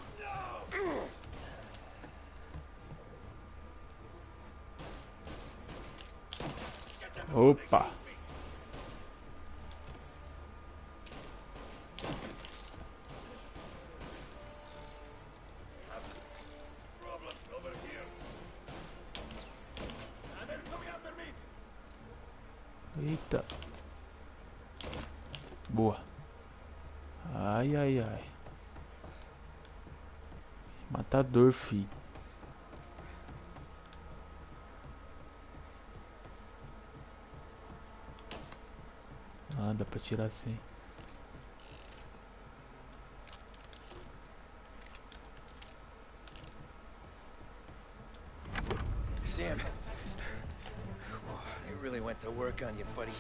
Opa. Problems over here. And they're coming after me. Eita. Boa. Ai, ai, ai. Matador, fi. Ah, dá pra tirar assim. Sam, they really went to work on you, buddy.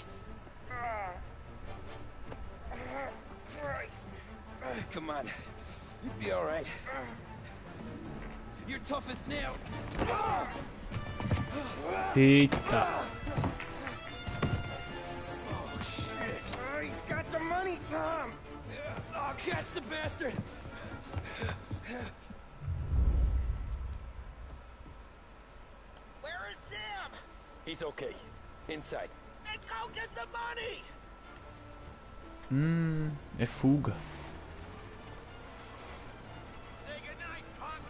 Christ. Come on, you'll be all right. You're tough as nails. Eita. He's got the money, Tom. I'll catch the bastard. Where is Sam? He's okay. Inside. Then go get the money. É fuga. Say goodnight, punk.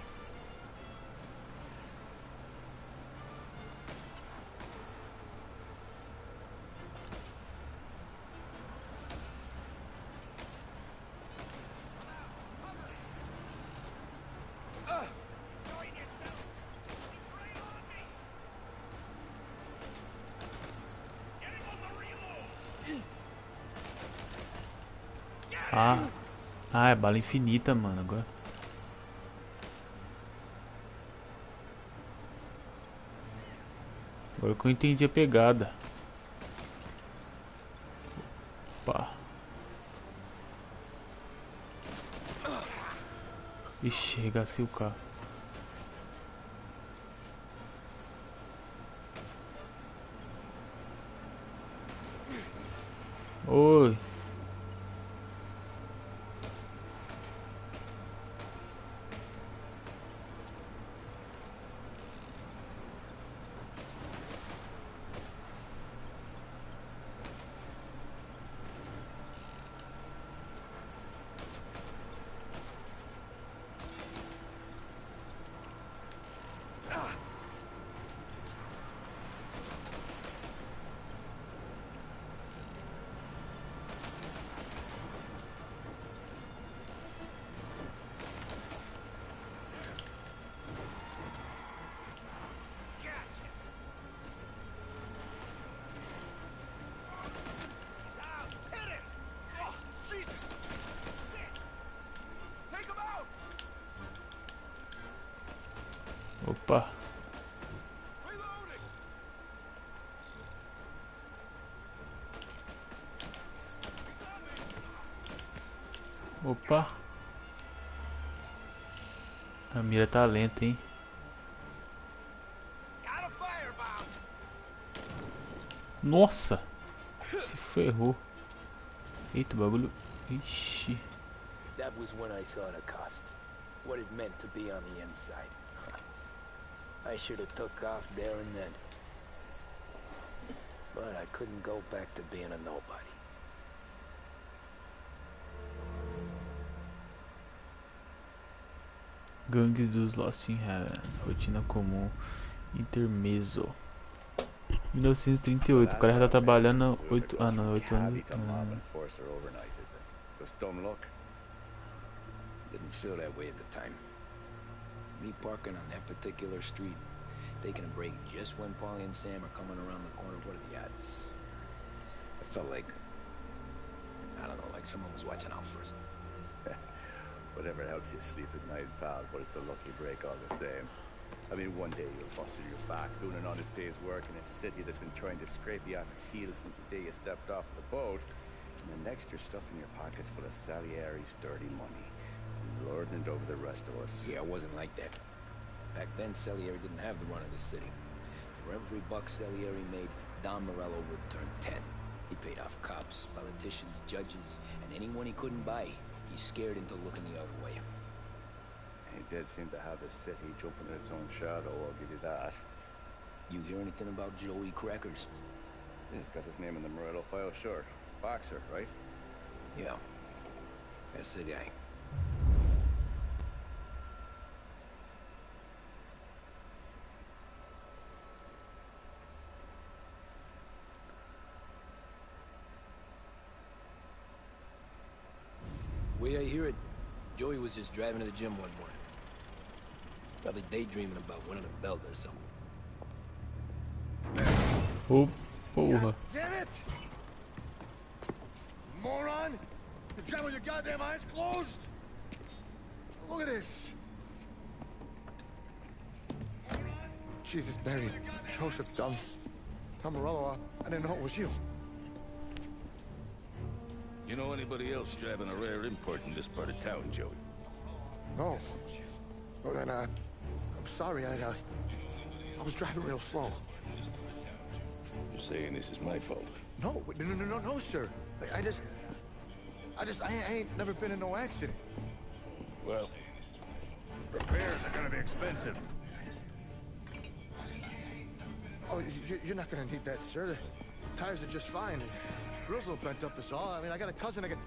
Join yourself. He's right on me. Get him on the reload. Ah. Ah, é bala infinita, mano, agora. Agora que eu entendi a pegada. Opa. Ixi, regacei o carro. Oi. Jesus! Shit! Take him out! Opa. Opa. A mira tá lenta, hein? Nossa! Se ferrou. Eita, o bagulho. Ixi. That was when I saw the cost. What it meant to be on the inside. I should have took off there and then. But I couldn't go back to being a nobody. Gangues dos Lost in Heaven. Rotina comum. Intermezzo. 1938. O cara já tá trabalhando 8 anos. Just dumb luck. Didn't feel that way at the time. Me parking on that particular street, taking a break just when Paulie and Sam are coming around the corner. What are the odds? I felt like, I don't know, like someone was watching out for us. Whatever helps you sleep at night, pal, but it's a lucky break all the same. I mean, one day you'll bustle your back doing an honest day's work in a city that's been trying to scrape you off its heels since the day you stepped off the boat. And the next you're stuffing your pockets full of Salieri's dirty money and lording it over the rest of us. Yeah, it wasn't like that. Back then, Salieri didn't have the run of the city. For every buck Salieri made, Don Morello would turn 10. He paid off cops, politicians, judges, and anyone he couldn't buy. He's scared into looking the other way. He did seem to have the city jumping in its own shadow, I'll give you that. You hear anything about Joey Crackers? Yeah, got his name in the Morello file, sure. Boxer, right? Yeah, that's the guy. Way I hear it, Joey was just driving to the gym one morning. Probably daydreaming about winning a belt or something. Oh, porra. God damn it! Moron! You're driving with your goddamn eyes closed? Look at this. Jesus, Barry. Joseph, Tom Morello, I didn't know it was you. You know anybody else driving a rare import in this part of town, Joey? No. Well, then, I'm sorry, I was driving real slow. You're saying this is my fault? No, no, sir. I ain't never been in no accident. Well, repairs are gonna be expensive. Oh, you're not gonna need that, sir. The tires are just fine. The grill's a little bent up is all. I mean, I got a cousin I can...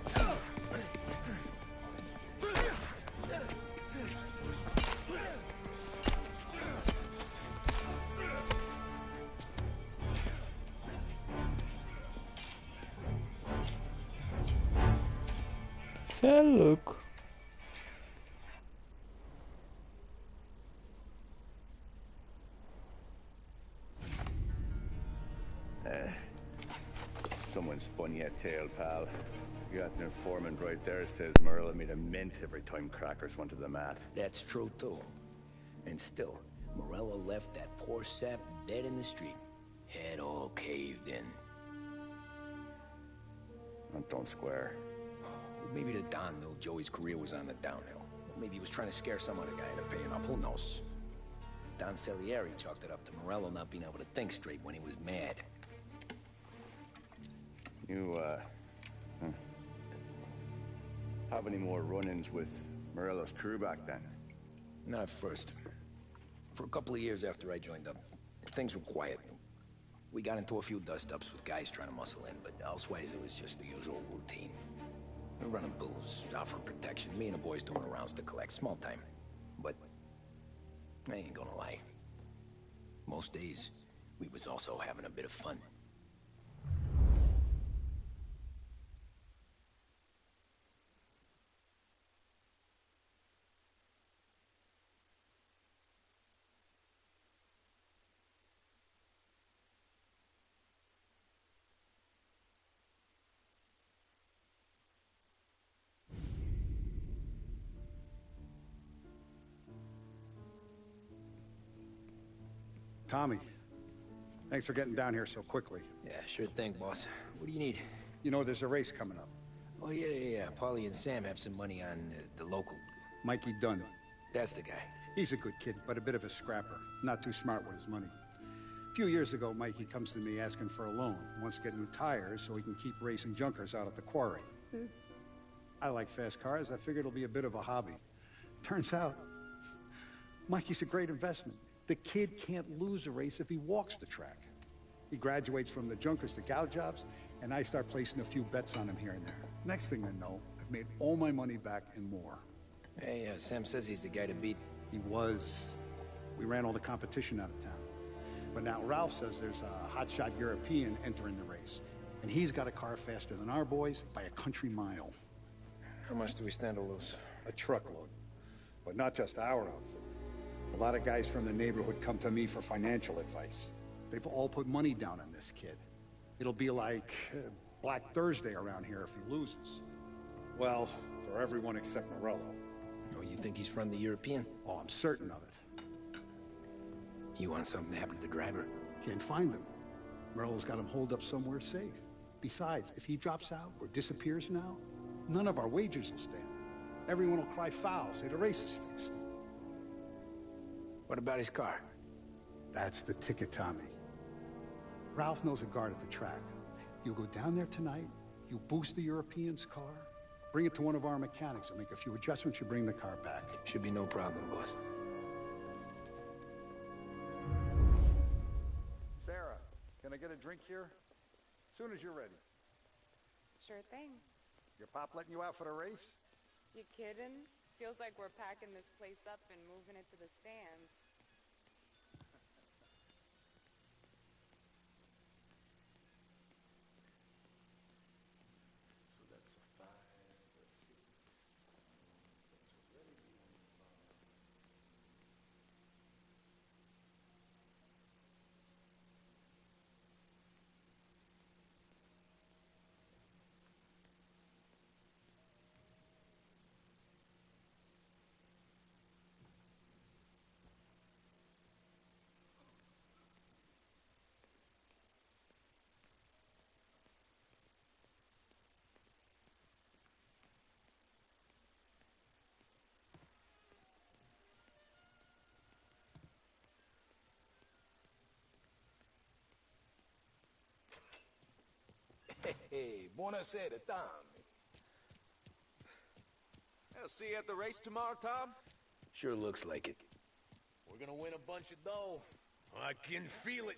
Cê é louco. Someone spun you a tail, pal. You got an informant right there says Morello made a mint every time Crackers went to the mat. That's true, too. And still, Morello left that poor sap dead in the street. Head all caved in. Don't square. Maybe the Don knew Joey's career was on the downhill. Maybe he was trying to scare some other guy into paying up. Who knows? Don Salieri chalked it up to Morello not being able to think straight when he was mad. You, have any more run-ins with Morello's crew back then? Not at first. For a couple of years after I joined up, things were quiet. We got into a few dust-ups with guys trying to muscle in, but elsewise it was just the usual routine. We're running booze, offering protection, me and the boys doing the rounds to collect, small time. But I ain't gonna lie. Most days, we was also having a bit of fun. Tommy. Thanks for getting down here so quickly. Yeah, sure thing, boss. What do you need? You know, there's a race coming up. Oh, yeah. Paulie and Sam have some money on the local. Mikey Dunn. That's the guy. He's a good kid, but a bit of a scrapper. Not too smart with his money. A few years ago, Mikey comes to me asking for a loan. He wants to get new tires so he can keep racing junkers out at the quarry. I like fast cars. I figured it'll be a bit of a hobby. Turns out, Mikey's a great investment. The kid can't lose a race if he walks the track. He graduates from the junkers to gal jobs, and I start placing a few bets on him here and there. Next thing I know, I've made all my money back and more. Hey, Sam says he's the guy to beat. He was. We ran all the competition out of town. But now Ralph says there's a hotshot European entering the race. And he's got a car faster than our boys by a country mile. How much do we stand to lose? A truckload. But not just our outfit. A lot of guys from the neighborhood come to me for financial advice. They've all put money down on this kid. It'll be like Black Thursday around here if he loses. Well, for everyone except Morello. Oh, you think he's from the European? Oh, I'm certain of it. You want something to happen to the driver? Can't find him. Morello's got him holed up somewhere safe. Besides, if he drops out or disappears now, none of our wagers will stand. Everyone will cry foul, say the race is fixed. What about his car? That's the ticket, Tommy. Ralph knows a guard at the track. You go down there tonight, you boost the European's car, bring it to one of our mechanics, and make a few adjustments, you bring the car back. Should be no problem, boss. Sarah, can I get a drink here? Soon as you're ready. Sure thing. Your pop letting you out for the race? You kidding? Feels like we're packing this place up and moving it to the stands. Hey, buonasera, Tom. I'll see you at the race tomorrow, Tom? Sure looks like it. We're gonna win a bunch of dough. I can feel it.